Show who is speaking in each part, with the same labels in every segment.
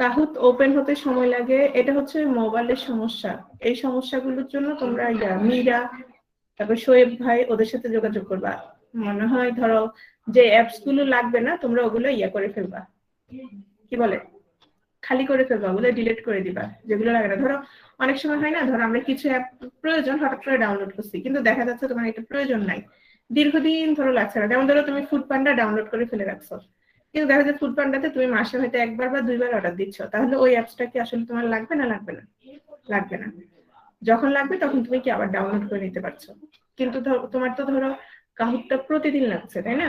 Speaker 1: কাহুত open হতে সময় লাগে, এটা হচ্ছে মোবাইলের সমস্যা। এই সমস্যাগুলোর জন্য তোমরা মীরা, তারপর শোয়েব ভাই, ওদের সাথে যোগাযোগ করবা। মনে হয় ধরো যে অ্যাপস গুলো লাগবে না তোমরা ওগুলো করে ফেলবা, কি বলে খালি করে ফেলবা, ওগুলো ডিলিট করে দিবা যেগুলো লাগে না। ধরো অনেক সময় হয় না, ধরো আমরা কিছু অ্যাপ প্রয়োজন হঠাৎ করে ডাউনলোড করছি, কিন্তু দেখা যাচ্ছে তোমার এটা প্রয়োজন নাই, দীর্ঘদিন ধরো লাগছে না। যেমন ধরো তুমি ফুড পান্ডা ডাউনলোড করে ফেলে রাখছো, কিন্তু দেখা যায় ফুড পান্ডাতে তুমি মাসে হয়তো একবার বা দুইবার অর্ডার দিচ্ছ, তাহলে ওই অ্যাপসটা কি আসলে তোমার লাগবে না? লাগবে না, লাগবে না। যখন লাগবে তখন তুমি কি আবার ডাউনলোড করে নিতে পারছো। কিন্তু তোমার তো ধরো কাহুতটা প্রতিদিন লাগছে, তাই না?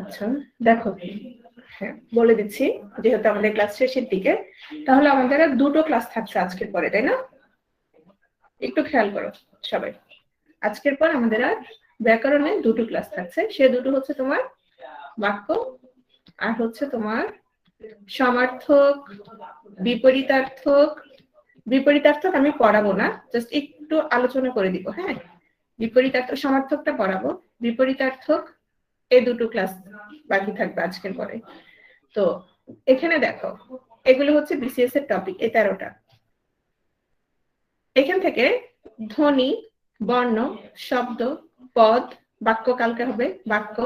Speaker 1: আচ্ছা দেখো, হ্যাঁ বলে দিচ্ছি, যেহেতু আমাদের ক্লাস শেষের দিকে, তাহলে আমাদের আর দুটো ক্লাস থাকছে আজকের পরে, তাই না? একটু খেয়াল করো সবাই, আজকের পর আমাদের আর ব্যাকরণে দুটো ক্লাস থাকছে। সে দুটো হচ্ছে তোমার বাক্য, আর হচ্ছে তোমার সমার্থক, বিপরীতার্থক। বিপরীতার্থক আমি পড়াবো না, জাস্ট একটু আলোচনা করে দিব। হ্যাঁ, বিপরীতার্থক সমার্থকটা পড়াবো, বিপরীতার্থক এই দুটো ক্লাস বাকি থাকবে আজকের পরে। তো এখানে দেখো, এগুলো হচ্ছে বিসিএস এর টপিক, এই 13টা। এখান থেকে ধ্বনি, বর্ণ, শব্দ, পদ, বাক্য কালকে হবে, বাক্য,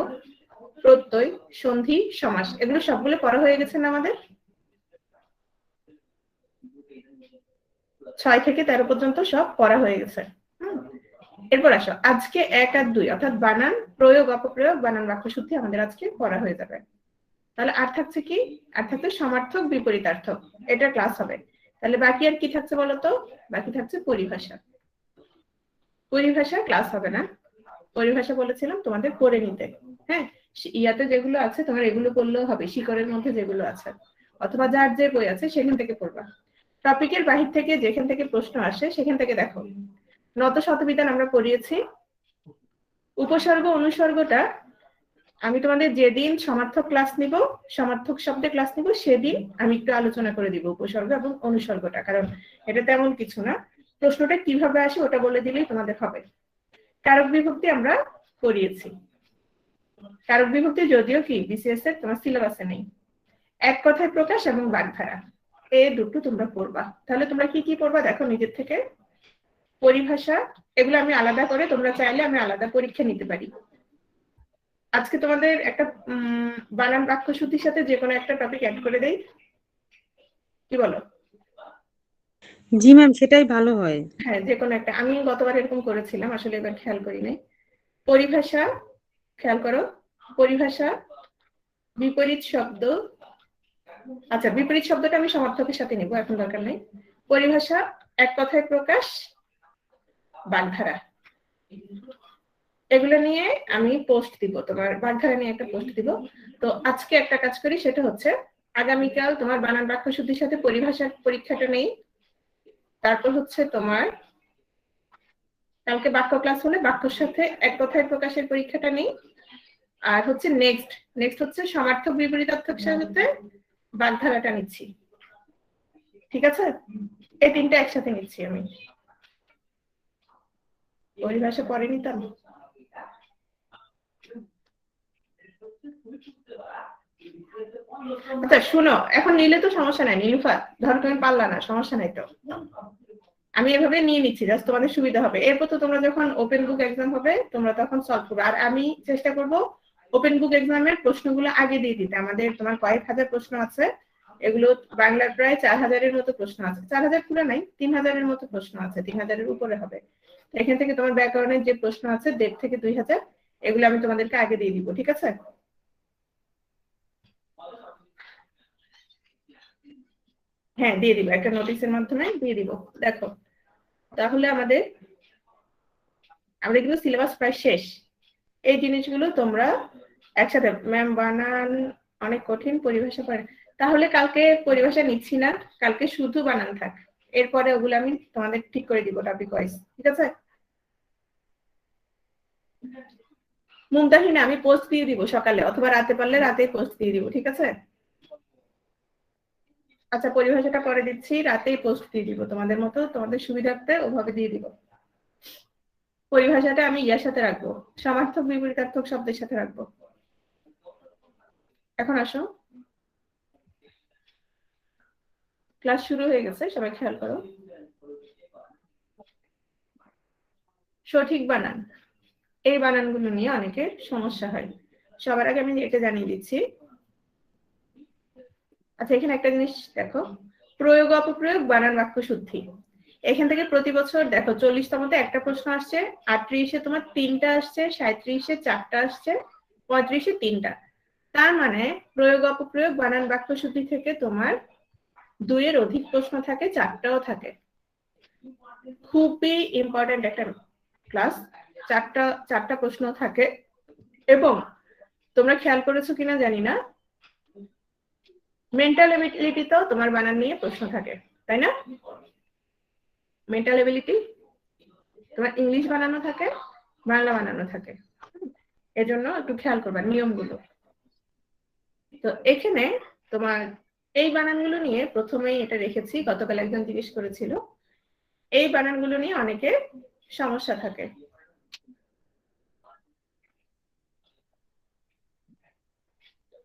Speaker 1: প্রত্যয়, সন্ধি, সমাস, এগুলো সবগুলো পড়া হয়ে গেছে না আমাদের? 6 থেকে 13 পর্যন্ত সব পড়া হয়ে গেছে। এরপর আসো, আজকে 1 আর 2 অর্থাৎ বানান, প্রয়োগ, অপপ্রয়োগ, বানান, বাক্য শুদ্ধি আমাদের আজকে পড়া হয়ে যাবে। তাহলে আর থাকছে কি? আর থাকছে সমার্থক, বিপরীতার্থক, এটা ক্লাস হবে। তাহলে বাকি আর কি থাকছে বলতো? বাকি থাকছে পরিভাষা। পরিভাষা ক্লাস হবে না, পরিভাষা বলেছিলাম তোমাদের করে নিতে। হ্যাঁ, ইয়াতে যেগুলো আছে তোমার এগুলো করলেও হবে, শিকড়ের মধ্যে যেগুলো আছে, অথবা যার যে বই আছে সেখান থেকে পড়বা। টপিকের বাহির থেকে যেখান থেকে প্রশ্ন আসে সেখান থেকে দেখো। নত শতবিধান আমরা পড়িয়েছি। উপসর্গ অনুসর্গটা আমি তোমাদের যেদিন সমার্থক ক্লাস নিব, সমার্থক শব্দে ক্লাস নিব, সেদিন আমি একটু আলোচনা করে দিব উপসর্গ এবং অনুসর্গটা, কারণ এটা তেমন কিছু না, প্রশ্নটা কিভাবে আসে ওটা বলে দিলেই তোমাদের হবে। কারক বিভক্তি আমরা পড়িয়েছি। কারক বিভক্তি যদিও কি বিসিএস এর তোমার সিলেবাসে নেই। এক কথায় প্রকাশ এবং বাগধারা, এই দুটো তোমরা পড়বা। তাহলে তোমরা কি কি পড়বা দেখো নিজের থেকে। পরিভাষা, এগুলো আমি আলাদা করে, তোমরা চাইলে আমি আলাদা পরীক্ষা নিতে পারি। আজকে তোমাদের একটা বানান বাক্য শুদ্ধির সাথে যে কোনো একটা টপিক অ্যাড করে দেই, কি বলো?
Speaker 2: জি ম্যাম, সেটাই ভালো হয়।
Speaker 1: হ্যাঁ, যে কোনো একটা। আমি গতবার এরকম করেছিলাম, আসলে এবার খেয়াল করি নাই। পরিভাষা, খেয়াল করো, পরিভাষা, বিপরীত শব্দ। আচ্ছা, বিপরীত শব্দটা আমি সমার্থকের সাথে নিব, এখন দরকার নেই। পরিভাষা, এক কথায় প্রকাশ, বাগধারা, এগুলো নিয়ে আমি পোস্ট দিব, তোমার বাগধারা নিয়ে একটা পোস্ট দিব। তো আজকে একটা কাজ করি, সেটা হচ্ছে আগামীকাল তোমার বানান বাক্য শুদ্ধির সাথে পরিভাষার পরীক্ষাটা নেই। তারপর হচ্ছে তোমার কালকে বাক্য ক্লাস হলে বাক্যের সাথে এক কথায় প্রকাশের পরীক্ষাটা নেই। আর হচ্ছে নেক্সট হচ্ছে সমার্থক, বিপরীতার্থক সাথে বাগধারাটা নিচ্ছি। ঠিক আছে, এই তিনটা একসাথে নিচ্ছি আমি। পরিভাষা পরে নিতাম। আচ্ছা শুনো, এখন নিলে তো সমস্যা নাই নীলুফার, ধরো তুমি পারলা না, সমস্যা নাই তো, আমি এভাবে নিয়ে নিচ্ছি, জাস্ট তোমাদের সুবিধা হবে। এরপর তো তোমরা যখন ওপেন বুক এক্সাম হবে তোমরা তখন সলভ করবে, আর আমি চেষ্টা করব ওপেন বুক এক্সামের প্রশ্নগুলো আগে দিয়ে দিতে। আমাদের তোমার কয়েক হাজার প্রশ্ন আছে, এগুলো বাংলার প্রায় 4000-এর মতো প্রশ্ন আছে। 4000 পুরো নাই, 3000-এর মতো প্রশ্ন আছে, 3000-এর উপরে হবে। এখান থেকে তোমার ব্যাকরণের যে প্রশ্ন আছে 1.5 থেকে 2000, এগুলো আমি তোমাদেরকে আগে দিয়ে দিব, ঠিক আছে? হ্যাঁ দিয়ে দিব, একটা নোটিশের মাধ্যমে দিয়ে দিব। দেখো, তাহলে আমাদের কিন্তু সিলেবাস প্রায় শেষ। এই জিনিসগুলো তোমরা একসাথে, ম্যাম বানান অনেক কঠিন, পরিভাষা পড়ে, তাহলে কালকে পরিভাষা নিচ্ছি না, কালকে শুধু বানান থাক। এরপরে ওগুলো আমি তোমাদের ঠিক করে দিব টপিক ওয়াইজ, ঠিক আছে? মুমতাহিনা আমি পোস্ট দিয়ে দিব সকালে, অথবা রাতে পারলে রাতে পোস্ট দিয়ে দিব, ঠিক আছে? আচ্ছা, পরিভাষাটা পরে দিচ্ছি, রাতেই পোস্ট দিয়ে দিব, তোমাদের মতো তোমাদের সুবিধার্থে ওভাবে দিয়ে দিব। পরিভাষাটা আমি ইয়ার সাথে রাখবো, সমার্থক বিপরীতার্থক শব্দের সাথে রাখবো। এখন আসো, ক্লাস শুরু হয়ে গেছে, সবাই খেয়াল করো। সঠিক বানান, এই বানানগুলো নিয়ে অনেকের সমস্যা হয়। সবার আগে আমি এটা জানিয়ে দিচ্ছি। আচ্ছা, এখানে একটা জিনিস দেখো, প্রয়োগ অপপ্রয়োগ বানান বাক্য শুদ্ধি। এখান থেকে প্রতি বছর দেখো 40তমতে একটা প্রশ্ন আসছে, 38-এ তোমার 3টা আসছে, 37-এ 4টা আসছে, 35-এ 3টা। তার মানে প্রয়োগ অপপ্রয়োগ বানান বাক্য শুদ্ধি থেকে তোমার 2-এর অধিক প্রশ্ন থাকে, 4টাও থাকে। খুবই ইম্পর্টেন্ট একটা ক্লাস, 4টা প্রশ্ন থাকে। এবং তোমরা খেয়াল করেছো কিনা জানি না, মেন্টাল এবিলিটিতেও তোমার বানান নিয়ে প্রশ্ন থাকে, তাই না? মেন্টাল এবিলিটি তোমার ইংলিশ বানানো থাকে, বাংলা বানানো থাকে, এজন্য একটু খেয়াল করবা নিয়মগুলো। তো এখানে তোমার এই বানানগুলো নিয়ে প্রথমেই এটা রেখেছি, গতকাল একজন জিজ্ঞেস করেছিল, এই বানানগুলো নিয়ে অনেকে সমস্যা থাকে।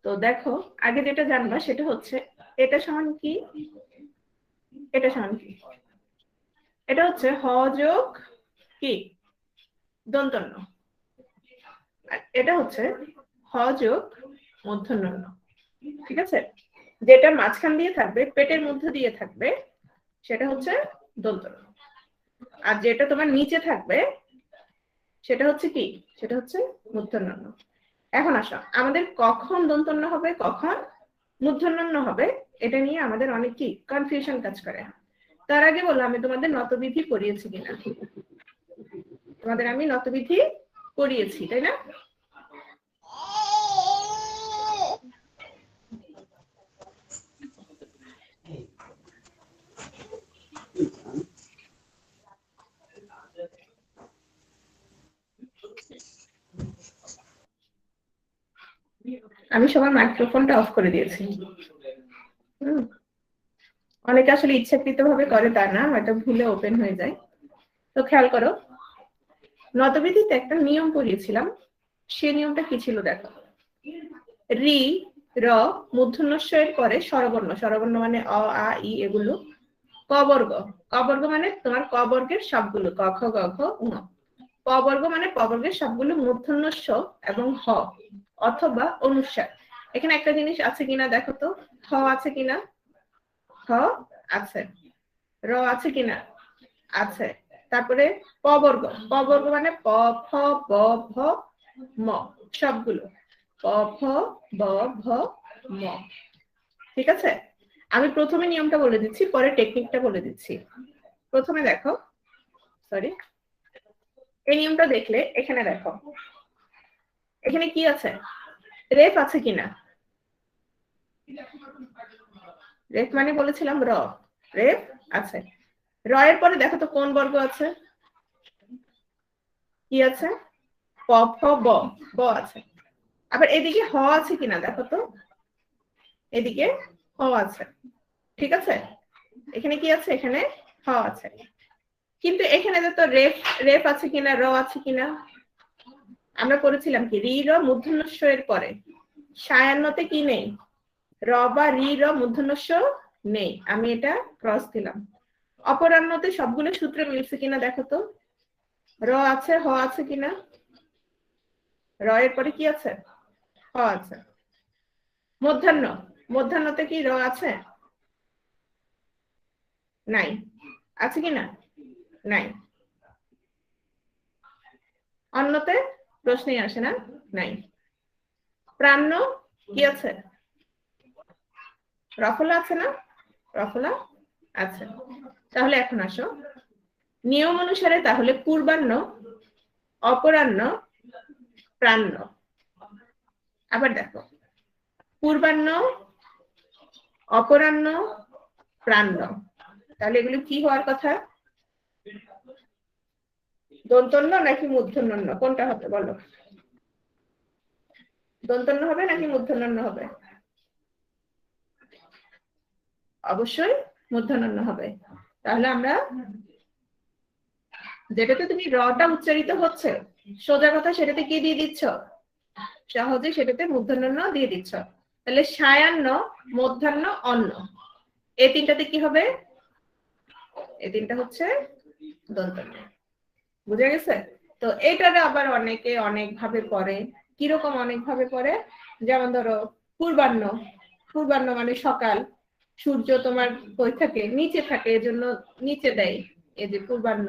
Speaker 1: তো দেখো, আগে যেটা জানবা সেটা হচ্ছে এটা সমান কি, এটা সমান কি। এটা হচ্ছে হ যোগ কি দন্তন্য, আর এটা হচ্ছে হ যোগ মূর্ধন্য ণ। ঠিক আছে, যেটা মাঝখান দিয়ে থাকবে, পেটের মধ্যে দিয়ে থাকবে, সেটা হচ্ছে দন্তন্য। আর যেটা তোমার নিচে থাকবে সেটা হচ্ছে কি, সেটা হচ্ছে মূর্ধন্য ণ। এখন আসো, আমাদের কখন দন্তন্য হবে, কখন মূর্ধন্য ণ হবে, এটা নিয়ে আমাদের অনেক কি কনফিউশন কাজ করে। তার আগে বলো, আমি তোমাদের নতবিধি পড়িয়েছি কিনা? তোমাদের আমি নতবিধি পড়িয়েছি, তাই না? আমি সবার মাইক্রোফোনটা অফ করে দিয়েছি। অনেকে আসলে ইচ্ছাকৃতভাবে করে তা না, হয়তো ভুলে ওপেন হয়ে যায়। তো খেয়াল করো, নতবিধিতে একটা নিয়ম পড়িয়েছিলাম, সে নিয়মটা কি ছিল দেখো। রি, র, মূর্ধন্য ষ এর পরে স্বরবর্ণ, স্বরবর্ণ মানে অ, আ, ই, এগুলো। ক বর্গ, ক বর্গ মানে তোমার ক বর্গের সবগুলো, ক, খ, গ, ঘ, ঙ। প বর্গ মানে প বর্গের সবগুলো মূর্ধন্য ষ এবং হ অথবা অনুস্বার। এখানে একটা জিনিস আছে কিনা দেখো তো, হ আছে কিনা? হ আছে। র আছে কিনা? আছে। তারপরে প বর্গ, প বর্গ মানে প, ফ, ব, ভ, ম, সবগুলো প, ফ, ব, ভ, ম। ঠিক আছে, আমি প্রথমে নিয়মটা বলে দিচ্ছি, পরে টেকনিকটা বলে দিচ্ছি। প্রথমে দেখো, সরি, এই নিয়মটা দেখলে এখানে দেখো, এখানে কি আছে, রেফ আছে কিনা? রেফ মানে বলেছিলাম র, রেফ আছে। র এর পরে দেখো তো কোন বর্গ আছে, কি আছে? প, ফ, ব, ব আছে। আবার এদিকে হ আছে কিনা দেখো তো, এদিকে হ আছে। ঠিক আছে, এখানে কি আছে, এখানে হ আছে। কিন্তু এখানে তো রেফ, রেফ আছে কিনা, র আছে কিনা? আমরা করেছিলাম কি, রি, র, মূর্ধন্য ষ এর পরে সায়ান্নতে কি নেই, র বা রি, র, মূর্ধন্য ষ নেই, আমি এটা ক্রস দিলাম। অপরাহ্নতে সবগুলো সূত্র মিলছে কিনা দেখো তো, র আছে, হ আছে কিনা? র এর পরে কি আছে, হ আছে। মধ্যাহ্ন, মধ্যাহ্নতে কি র আছে? নাই। আছে কিনা? নাই। অন্যতে প্রশ্নই আসে না, নাই। প্রাণ্য কি আছে, রফলা আছে না, রফলা আছে। তাহলে এখন আসো, নিয়ম অনুসারে তাহলে পূর্বাহ্ন, অপরাহ্ন, প্রাণ্য। আবার দেখো, পূর্বাহ্ন, অপরাহ্ন, প্রাণ্য, তাহলে এগুলো কি হওয়ার কথা, দন্তন্য নাকি মূর্ধন্য ণ, কোনটা হবে বলো? দন্তন্য হবে নাকি মূর্ধন্য ণ হবে? অবশ্যই মূর্ধন্য ণ হবে। তাহলে আমরা যেটাতে তুমি রটা উচ্চারিত হচ্ছে, সোজা কথা সেটাতে কি দিয়ে দিচ্ছ? সহজে সেটাতে মূর্ধন্য ন দিয়ে দিচ্ছ। তাহলে সায়ান্ন, মধ্যাহ্ন, অন্ন, এই তিনটাতে কি হবে? এই তিনটা হচ্ছে দন্ত ন। বুঝে গেছে? তো এটারে আবার অনেকে অনেক ভাবে পড়ে। কিরকম অনেক ভাবে পড়ে? যেমন ধরো পূর্বাহ্ন, পূর্বাহ্ন মানে সকাল, সূর্য তোমার কই থাকে? নিচে থাকে, এজন্য নিচে দেয়, এই যে পূর্বাহ্ন।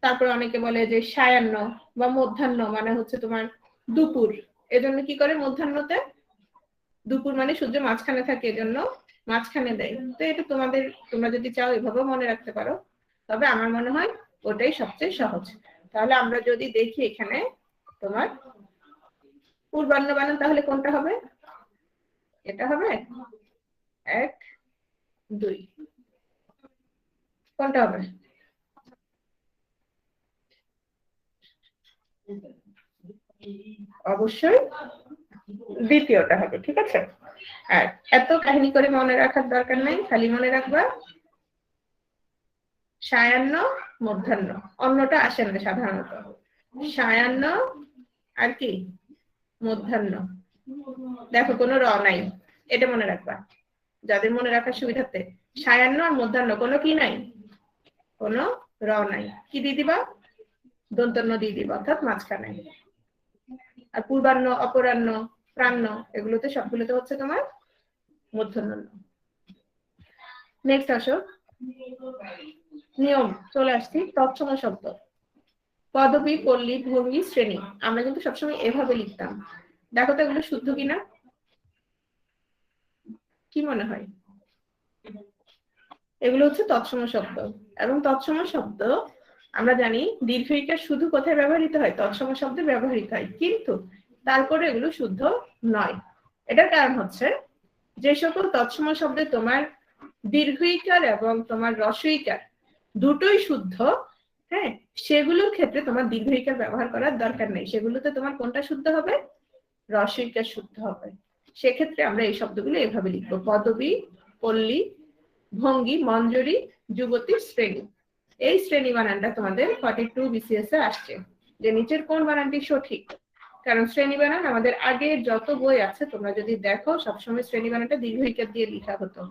Speaker 1: তারপর অনেকে বলে যে সায়ান্ন বা মধ্যাহ্ন মানে হচ্ছে তোমার দুপুর, এজন্য কি করে মধ্যাহ্নতে? দুপুর মানে সূর্য মাঝখানে থাকে, এজন্য মাঝখানে দেয়। তো এটা তোমাদের, তোমরা যদি চাও এভাবে মনে রাখতে পারো, তবে আমার মনে হয় ওটাই সবচেয়ে সহজ। তাহলে আমরা যদি দেখি এখানে তোমার পূর্বাহ্ন বানান, তাহলে কোনটা হবে? এটা হবে 1 2, কোনটা হবে? অবশ্যই দ্বিতীয়টা হবে, ঠিক আছে। আর এত কাহিনী করে মনে রাখার দরকার নাই, খালি মনে রাখবা সায়ান্ন, মধ্যাহ্ন, অন্যটা আসে না সাধারণত। সায়ান্ন আর কি মধ্যাহ্ন। দেখো কোনো র নাই, এটা মনে রাখবা যাদের মনে রাখার সুবিধার্থে। সায়ান্ন আর মধ্যাহ্ন কোনো কি নাই, কোনো র নাই। কি দিয়ে দিবা? দন্তন্য দিয়ে দিবা, অর্থাৎ মাঝখানে। আর পূর্বাহ্ন, অপরাহ্ন, প্রাহ্ন, এগুলোতে সবগুলোতে হচ্ছে তোমার মধ্যাহ্ন। নেক্সট আসো, নিয়ম চলে আসছি। তৎসম শব্দ, পদবী, পল্লী, ভঙ্গি, শ্রেণী, আমরা কিন্তু সবসময় এভাবে লিখতাম। দেখো তো এগুলো শুদ্ধ কিনা, কি মনে হয়? এগুলো হচ্ছে তৎসম শব্দ। এবং তৎসম শব্দ আমরা জানি দীর্ঘ ইকার শুধু কোথায় ব্যবহৃত হয়? তৎসম শব্দে ব্যবহৃত হয়, কিন্তু তারপরে এগুলো শুদ্ধ নয়। এটার কারণ হচ্ছে যে সকল তৎসম শব্দে তোমার দীর্ঘ ইকার এবং তোমার হ্রস্ব ইকার দুটোই শুদ্ধ, হ্যাঁ, সেগুলোর ক্ষেত্রে তোমার দীর্ঘ ইকার ব্যবহার করার দরকার নেই। সেগুলোতে তোমার কোনটা শুদ্ধ হবে? হ্রস্ব ইকার শুদ্ধ হবে। সেক্ষেত্রে আমরা এই শব্দগুলো এভাবে লিখবো: পদবী, পল্লী, ভঙ্গি, মঞ্জরি, যুবতী, শ্রেণী। এই শ্রেণী বানানটা তোমাদের 42 BCS এ আসছে, যে নিচের কোন বানানটি সঠিক। কারণ শ্রেণী বানান আমাদের আগে যত বই আছে তোমরা যদি দেখো, সবসময় শ্রেণী বানানটা দীর্ঘ ইকার দিয়ে লেখা হতো,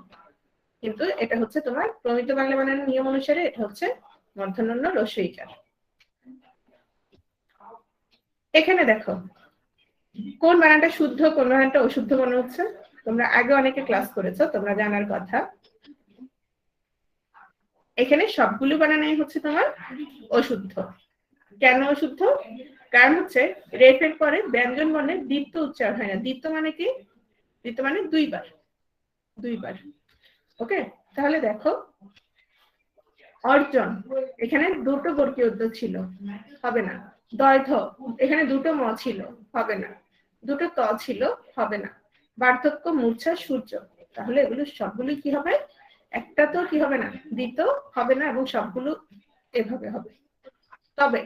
Speaker 1: কিন্তু এটা হচ্ছে তোমার প্রমিত বাংলা বানানের নিয়ম অনুসারে এটা হচ্ছে মূর্ধন্য ণ হ্রস্ব ইকার। এখানে দেখো কোন বানানটা শুদ্ধ, কোন বানানটা অশুদ্ধ মনে হচ্ছে? তোমরা আগে অনেকে ক্লাস করেছো, তোমরা জানার কথা। এখানে সবগুলো বানানই হচ্ছে তোমার অশুদ্ধ। কেন অশুদ্ধ? কারণ হচ্ছে রেফের পরে ব্যঞ্জন বর্ণের দ্বিত্ব উচ্চারণ হয় না। দ্বিত্ব মানে কি? দ্বিত্ব মানে দুইবার, দুইবার। ওকে, তাহলে দেখো অর্জন, এখানে দুটো বর্গীয় উদ্ধ ছিল, হবে না। দৈর্ঘ্য, এখানে দুটো ম ছিল, হবে না। দুটো ত ছিল, হবে না। বার্ধক্য, মূর্ছা, সূর্য, তাহলে এগুলো সবগুলো কি হবে? একটা তো কি হবে না, দ্বিত হবে না, এবং সবগুলো এভাবে হবে। তবে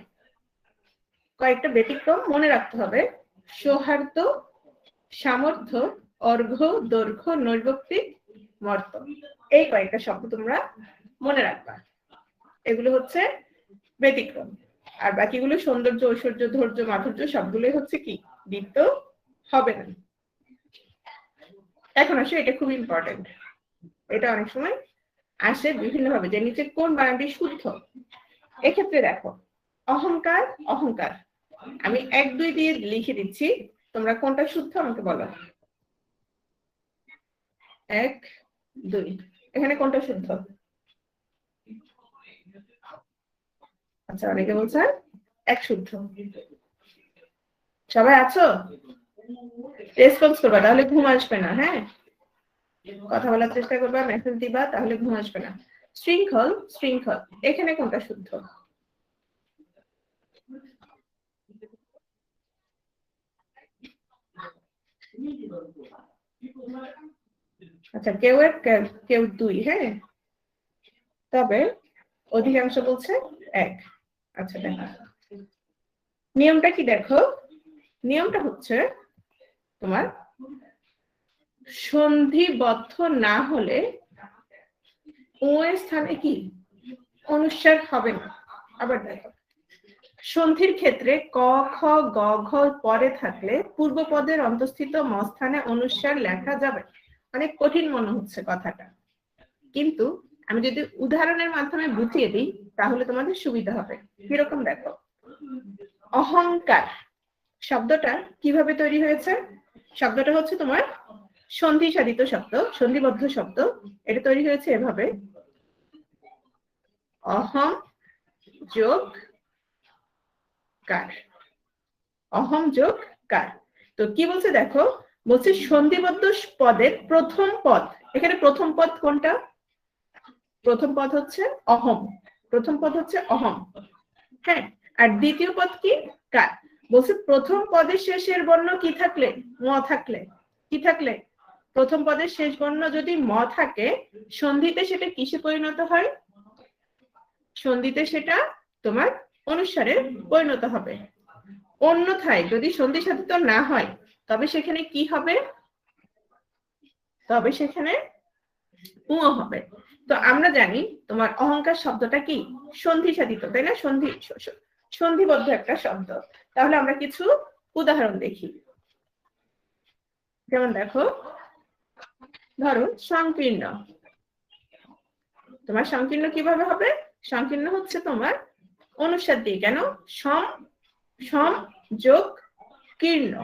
Speaker 1: কয়েকটা ব্যতিক্রম মনে রাখতে হবে: সৌহার্দ্য, সামর্থ্য, অর্ঘ্য, দৈর্ঘ্য, নৈর্ব্যক্তিক, মর্ত, এই কয়েকটা শব্দ তোমরা মনে রাখবা। এগুলো হচ্ছে ব্যতিক্রম। আর বাকিগুলো সৌন্দর্য, ঐশ্বর্য, ধৈর্য, মাধুর্য, সবগুলোই হচ্ছে কি দ্বিত্ব হবে না। এখন আসে, এটা খুব ইম্পর্টেন্ট, এটা অনেক সময় আসে বিভিন্ন ভাবে, যে নিচে কোন বানানটি শুদ্ধ। এক্ষেত্রে দেখো অহংকার, অহংকার, আমি 1 2 দিয়ে লিখে দিচ্ছি, তোমরা কোনটা শুদ্ধ আমাকে বলো। 1 2, এখানে কোনটা শুদ্ধ? আচ্ছা, অনেকে বলছে 1 শুদ্ধ। সবাই আছো? রেসপন্স করবা, তাহলে ঘুম আসবে না। হ্যাঁ, কথা বলার চেষ্টা করবা, মেসেজ দিবা, তাহলে ঘুম আসবে না। শৃঙ্খল, শৃঙ্খল, এখানে কোনটা শুদ্ধ? আচ্ছা, কেউ 1 কেউ 2, হ্যাঁ, তবে অধিকাংশ বলছে 1। আচ্ছা দেখো নিয়মটা কি, দেখো নিয়মটা হচ্ছে তোমার সন্ধিবদ্ধ না হলে ও এর স্থানে কি অনুস্বার হবে না। আবার দেখো, সন্ধির ক্ষেত্রে ক খ গ ঘ পরে থাকলে পূর্বপদের অন্তঃস্থিত ম স্থানে অনুস্বার লেখা যাবে। অনেক কঠিন মনে হচ্ছে কথাটা, কিন্তু আমি যদি উদাহরণের মাধ্যমে বুঝিয়ে দিই তাহলে তোমাদের সুবিধা হবে। কিরকম দেখো, অহংকার শব্দটা কিভাবে তৈরি হয়েছে? শব্দটা হচ্ছে তোমার সন্ধি সাধিত শব্দ, সন্ধিবদ্ধ শব্দ। এটা তৈরি হয়েছে এভাবে, অহম যোগ কার, অহম যোগ কার। তো কি বলছে দেখো, বলছে সন্ধিবদ্ধ পদের প্রথম পদ, এখানে প্রথম পদ কোনটা? প্রথম পদ হচ্ছে অহম, প্রথম পদ হচ্ছে অহম, হ্যাঁ। আর দ্বিতীয় পদ কি? কার। বলছে প্রথম পদের শেষের বর্ণ কি থাকলে? ম থাকলে। কি থাকলে? প্রথম পদের শেষ বর্ণ যদি ম থাকে, সন্ধিতে সেটা কিসে পরিণত হয়? সন্ধিতে সেটা তোমার অনুস্বারে পরিণত হবে। অন্যথায় যদি সন্ধি সাধিত না হয় তবে সেখানে কি হবে? তবে সেখানে উ হবে। তো আমরা জানি তোমার অহংকার শব্দটা কি? সন্ধি সাধিত, তাই না? সন্ধিবদ্ধ একটা শব্দ। তাহলে আমরা কিছু উদাহরণ দেখি। যেমন দেখো, ধরো সংকীর্ণ। তোমার সংকীর্ণ কিভাবে হবে? সংকীর্ণ হচ্ছে তোমার অনুস্বার দিয়ে। কেন? সম সম যোগ কীর্ণ,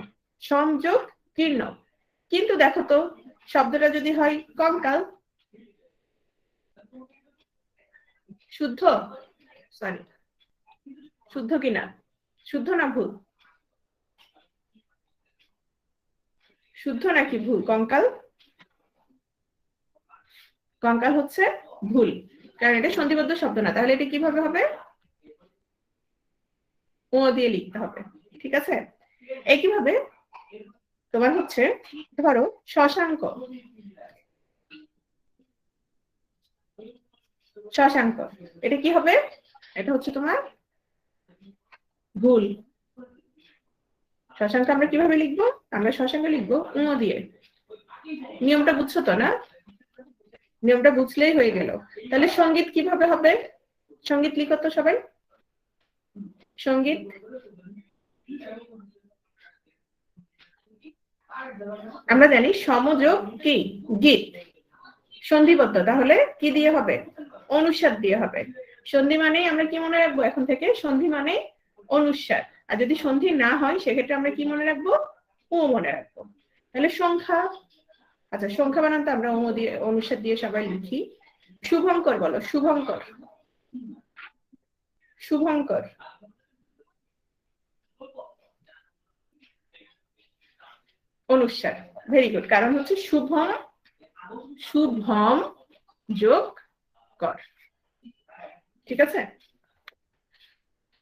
Speaker 1: সম যোগ কীর্ণ। কিন্তু দেখো তো শব্দটা যদি হয় কঙ্কাল, শুদ্ধ? সরি, শুদ্ধ কিনা? শুদ্ধ না ভুল? শুদ্ধ নাকি ভুল? কঙ্কাল, কঙ্কাল হচ্ছে ভুল, কারণ এটা সন্ধিবদ্ধ শব্দ না। তাহলে এটা কিভাবে হবে? ও দিয়ে লিখতে হবে, ঠিক আছে? একইভাবে তোমার হচ্ছে ধরো শশাঙ্ক। শশাঙ্ক, এটা কি হবে? এটা হচ্ছে তোমার ভুল। শশাঙ্ক আমরা কিভাবে লিখবো? আমরা শশাঙ্ক লিখবো উ দিয়ে। নিয়মটা বুঝছো তো না? নিয়মটা বুঝলেই হয়ে গেল। তাহলে সঙ্গীত কিভাবে হবে? সঙ্গীত লিখো তো সবাই। সঙ্গীত, আমরা জানি সমযোগ কি? গীত। সন্ধিবদ্ধ, তাহলে কি দিয়ে হবে? অনুস্বার দিয়ে হবে। সন্ধি মানেই আমরা কি মনে রাখবো এখন থেকে? সন্ধি মানে অনুস্বার। আর যদি সন্ধি না হয় সেক্ষেত্রে আমরা কি মনে রাখবো? ও মনে রাখবো। তাহলে সংখ্যা, আচ্ছা সংখ্যা বানানটা আমরা ও দিয়ে অনুস্বার দিয়ে সবাই লিখি। শুভঙ্কর বলো, শুভঙ্কর। শুভঙ্কর, অনুস্বার। ভেরি গুড, কারণ হচ্ছে শুভম, শুভম যোগ কর, ঠিক আছে?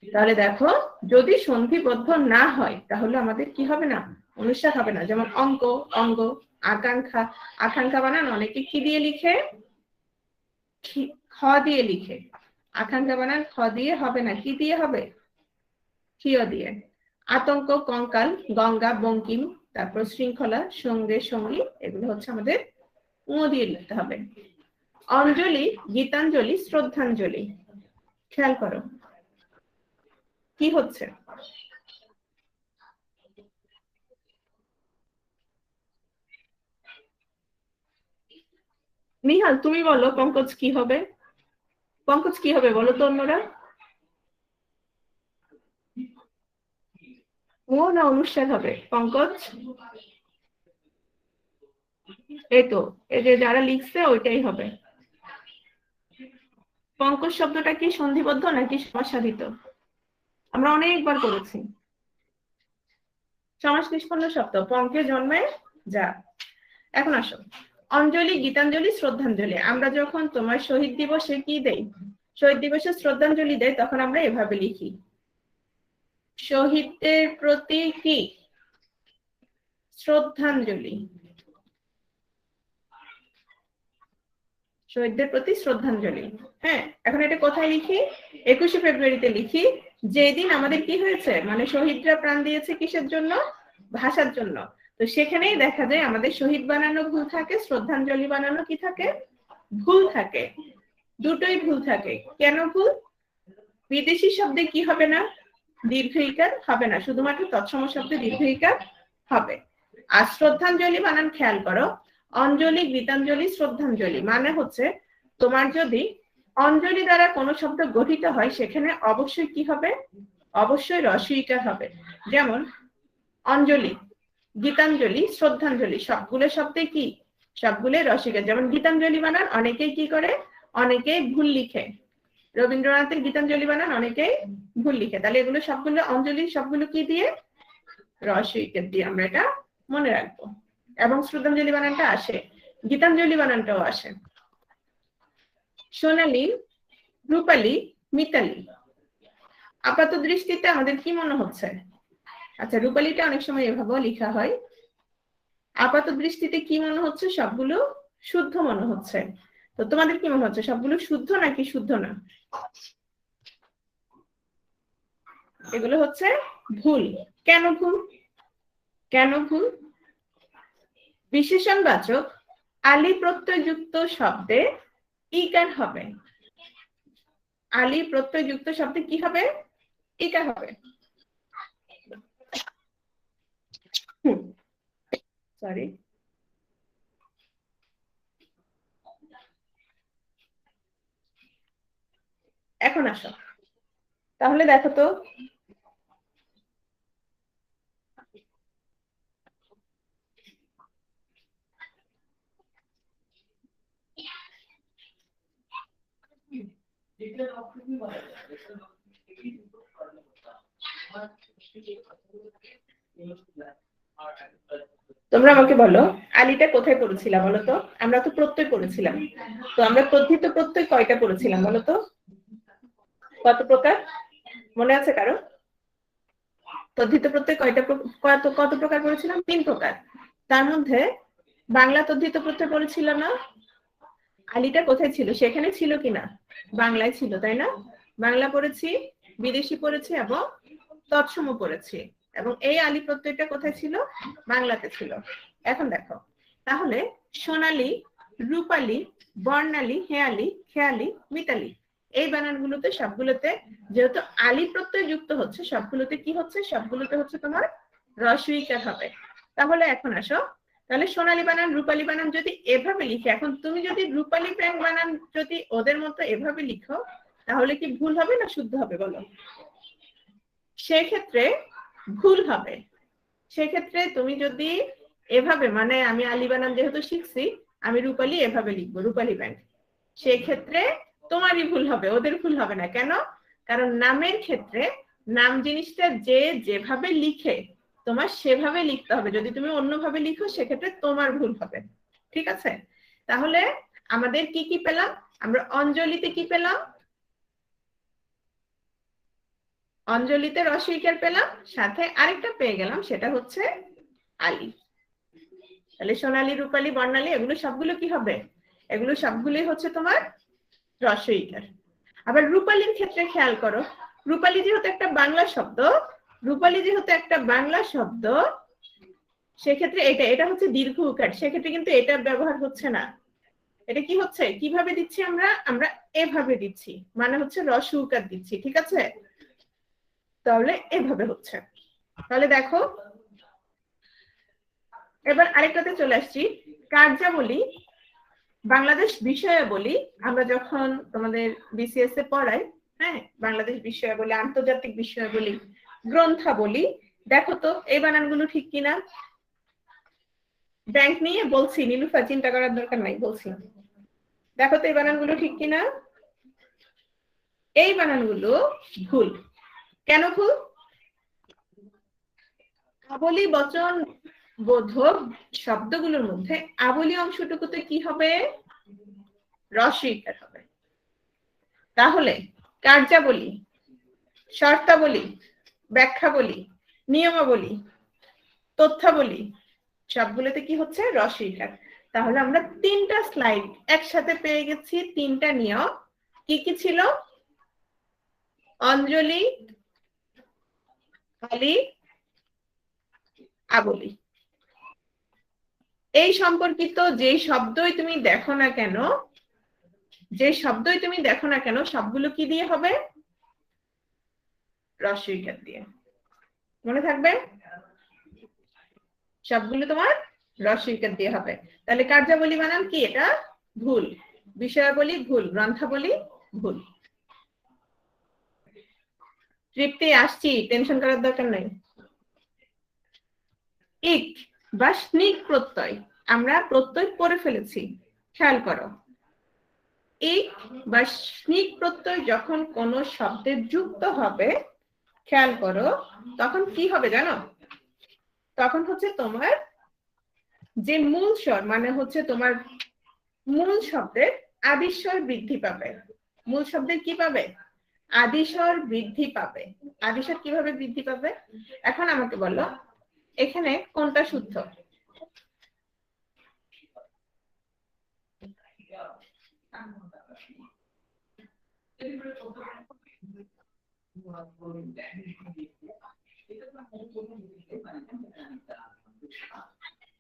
Speaker 1: তাহলে দেখো, যদি সন্ধিবদ্ধ না হয় তাহলে আমাদের কি হবে না? অনুস্বার হবে না। যেমন অঙ্ক, অঙ্গ। আকাঙ্ক্ষা, আকাঙ্ক্ষা বানান অনেকে কি দিয়ে লিখে? খ দিয়ে লিখে। আকাঙ্ক্ষা বানান খ দিয়ে হবে না, কি দিয়ে হবে? ক্ষিয় দিয়ে। আতঙ্ক, কঙ্কাল, গঙ্গা, বঙ্কিম, তারপর শৃঙ্খলা, সঙ্গে, সঙ্গী, এগুলো হচ্ছে আমাদের উ দিয়ে লিখতে হবে। অঞ্জলি, গীতাঞ্জলি, শ্রদ্ধাঞ্জলি। খেয়াল করো কি হচ্ছে। নিহাল তুমি বলো পঙ্কজ কি হবে? পঙ্কজ কি হবে বলো তো অন্যরা? ও না অনুস্বার হবে? পঙ্কজ, এই তো, এই যে যারা লিখছে ওইটাই হবে। পঙ্কজ শব্দটা কি সন্ধিবদ্ধ নাকি সমাস সাধিত? আমরা অনেকবার করেছি। সমাস নিষ্পন্ন শব্দ, পঙ্কে জন্মে যা। এখন আসো, অঞ্জলি, গীতাঞ্জলি, শ্রদ্ধাঞ্জলি। আমরা যখন তোমার শহীদ দিবসে কি দেই? শহীদ দিবসে শ্রদ্ধাঞ্জলি দেয়, তখন আমরা এভাবে লিখি, শহীদদের প্রতি কি? শ্রদ্ধাঞ্জলি। শহীদদের প্রতি শ্রদ্ধাঞ্জলি। হ্যাঁ, এখন এটা কোথায় লিখি? 21শে ফেব্রুয়ারিতে লিখি, যেদিন আমাদের কি হয়েছে, মানে শহীদরা প্রাণ দিয়েছে কিসের জন্য? ভাষার জন্য। তো সেখানেই দেখা যায় আমাদের শহীদ বানানো ভুল থাকে, শ্রদ্ধাঞ্জলি বানানো কি থাকে? ভুল থাকে। দুটোই ভুল থাকে। কেন ভুল? বিদেশি শব্দে কি হবে না? দীর্ঘ ইকার হবে না, শুধুমাত্র তৎসম শব্দে দীর্ঘ ইকার হবে। আর শ্রদ্ধাঞ্জলি বানান খেয়াল করো, অঞ্জলি, গীতাঞ্জলি, শ্রদ্ধাঞ্জলি মানে হচ্ছে তোমার যদি অঞ্জলি দ্বারা কোনো শব্দ গঠিত হয় সেখানে অবশ্যই কি হবে? অবশ্যই রস্বইকার হবে। যেমন অঞ্জলি, গীতাঞ্জলি, শ্রদ্ধাঞ্জলি সবগুলো শব্দে কি? সবগুলো রস্বইকার। যেমন গীতাঞ্জলি বানান অনেকেই কি করে? অনেকেই ভুল লিখে। রবীন্দ্রনাথের গীতাঞ্জলি বানান অনেকেই ভুল লিখে। তাহলে এগুলো সবগুলো অঞ্জলি, সবগুলো কি দিয়ে? রস্বইকার দিয়ে। আমরা এটা মনে রাখবো। এবং শ্রদ্ধাঞ্জলি বানানটা আসে, গীতাঞ্জলি বানানটাও আসে। সোনালী, রূপালী, মিতালি। আপাত দৃষ্টিতে আমাদের কি মনে হচ্ছে? আচ্ছা, রূপালীটা অনেক সময় এভাবেও লেখা হয়। আপাত দৃষ্টিতে কি মনে হচ্ছে? সবগুলো শুদ্ধ মনে হচ্ছে। তো তোমাদের কি মনে হচ্ছে, সবগুলো শুদ্ধ নাকি শুদ্ধ না? এগুলো হচ্ছে ভুল। কেন ভুল? কেন ভুল? বিশেষণবাচক আলি প্রত্যয়যুক্ত শব্দে ইকার হবে। আলি প্রত্যয়যুক্ত শব্দে কি হবে? ইকার হবে। সরি, এখন আসো, তাহলে দেখো তো তোমরা আমাকে বলো, আলিটা কোথায় পড়েছিলাম বলো তো? আমরা তো প্রত্যয় পড়েছিলাম। তো আমরা তদ্ধিত প্রত্যয় কয়টা পড়েছিলাম বলো তো? কত প্রকার মনে আছে কারো? তদ্ধিত প্রত্যয় কয়টা কত প্রকার পড়েছিলাম? 3 প্রকার। তার মধ্যে বাংলা তদ্ধিত প্রত্যয় পড়েছিল না? আলিটা কোথায় ছিল? সেখানে ছিল কিনা? বাংলায় ছিল, তাই না? বাংলা পড়েছি, বিদেশি পড়েছি এবং তৎসম পড়েছি। এবং এই আলি প্রত্যয়টা কোথায় ছিল? বাংলাতে ছিল। এখন দেখো, তাহলে সোনালী, রূপালী, বর্ণালী, হেয়ালি, খেয়ালি, মিতালি এই বানানগুলোতে সবগুলোতে যেহেতু আলি প্রত্যয় যুক্ত হচ্ছে, সবগুলোতে কি হচ্ছে? সবগুলোতে হচ্ছে তোমার রস্বইকার হবে। তাহলে এখন আসো, তাহলে সোনালী বানান, রূপালী বানান যদি এভাবে লিখে, এখন তুমি যদি রূপালী ব্যাংক বানান যদি ওদের মতো এভাবে লিখো, তাহলে কি ভুল হবে না শুদ্ধ হবে বলো? সেক্ষেত্রে ভুল হবে। সেক্ষেত্রে তুমি যদি এভাবে, মানে আমি আলি বানান যেহেতু শিখছি, আমি রূপালী এভাবে লিখবো, রূপালী ব্যাংক, সেক্ষেত্রে তোমারই ভুল হবে, ওদের ভুল হবে না। কেন? কারণ নামের ক্ষেত্রে নাম জিনিসটা যে যেভাবে লিখে তোমার সেভাবে লিখতে হবে। যদি তুমি অন্যভাবে লিখো সেক্ষেত্রে তোমার ভুল হবে। ঠিক আছে? তাহলে আমাদের কি কি পেলাম? আমরা অঞ্জলিতে কি পেলাম? অঞ্জলিতে রস্বইকার পেলাম, সাথে আরেকটা পেয়ে গেলাম, সেটা হচ্ছে আলি। তাহলে সোনালী, রূপালী, বর্ণালী এগুলো সবগুলো কি হবে? এগুলো সবগুলোই হচ্ছে তোমার রস্বইকার। আবার রূপালীর ক্ষেত্রে খেয়াল করো, রূপালী যেহেতু একটা বাংলা শব্দ, রূপালী যেহেতু একটা বাংলা শব্দ, সেক্ষেত্রে এটা হচ্ছে দীর্ঘ উকার, সেক্ষেত্রে কিন্তু এটা ব্যবহার হচ্ছে না। এটা কি হচ্ছে? কিভাবে দিচ্ছি আমরা? আমরা এভাবে দিচ্ছি, মানে হচ্ছে রস্ব উকার দিচ্ছি। ঠিক আছে? তাহলে এভাবে হচ্ছে। তাহলে দেখো, এবার আরেকটাতে চলে আসছি, কার্যাবলী, বাংলাদেশ বিষয়াবলী। আমরা যখন তোমাদের বিসিএস এ পড়াই, হ্যাঁ, বাংলাদেশ বিষয়াবলী, আন্তর্জাতিক বিষয়াবলী, গ্রন্থাবলী, দেখো তো এই বানানগুলো ঠিক কিনা? ব্যাংক নিয়ে বলছি, নীলুফা চিন্তা করার দরকার নাই, বলছি। দেখো তো এই বানানগুলো ঠিক কিনা? এই বানানগুলো ভুল। কেন ভুল? আবলি বচন বোধক শব্দগুলোর মধ্যে আবলি অংশটুকুতে কি হবে? রস্বইকার হবে। তাহলে কার্যাবলী, শর্তাবলী, ব্যাখ্যাবলী, নিয়মাবলী, তথ্যাবলী সবগুলোতে কি হচ্ছে? রস্বইকার। তাহলে আমরা 3টা স্লাইড একসাথে পেয়ে গেছি, 3টা নিয়ম। কি কি ছিল? অঞ্জলি, আলি, আবলি। এই সম্পর্কিত যে শব্দই তুমি দেখো না কেন, সবগুলো কি দিয়ে হবে? রস্বইকার দিয়ে। মনে থাকবে সবগুলো তোমার রস্বইকার দিয়ে হবে। তাহলে কার্যাবলী বানান কি? এটা ভুল। বিষয়াবলী ভুল, গ্রন্থাবলী ভুল। তৃপ্তি আসছি, টেনশন করার দরকার নাই। ইক বা স্নিক প্রত্যয়, আমরা প্রত্যয় পড়ে ফেলেছি, খেয়াল করো। ইক বা স্নিক প্রত্যয় যখন কোন শব্দে যুক্ত হবে, খেয়াল করো, তখন কি হবে জানো? তখন হচ্ছে তোমার যে মূল স্বর, মানে হচ্ছে তোমার মূল শব্দের আদিস্বর বৃদ্ধি পাবে। মূল শব্দের কি পাবে? আদিস্বর বৃদ্ধি পাবে। আদিস্বর কিভাবে বৃদ্ধি পাবে? এখন আমাকে বলো এখানে কোনটা শুদ্ধ?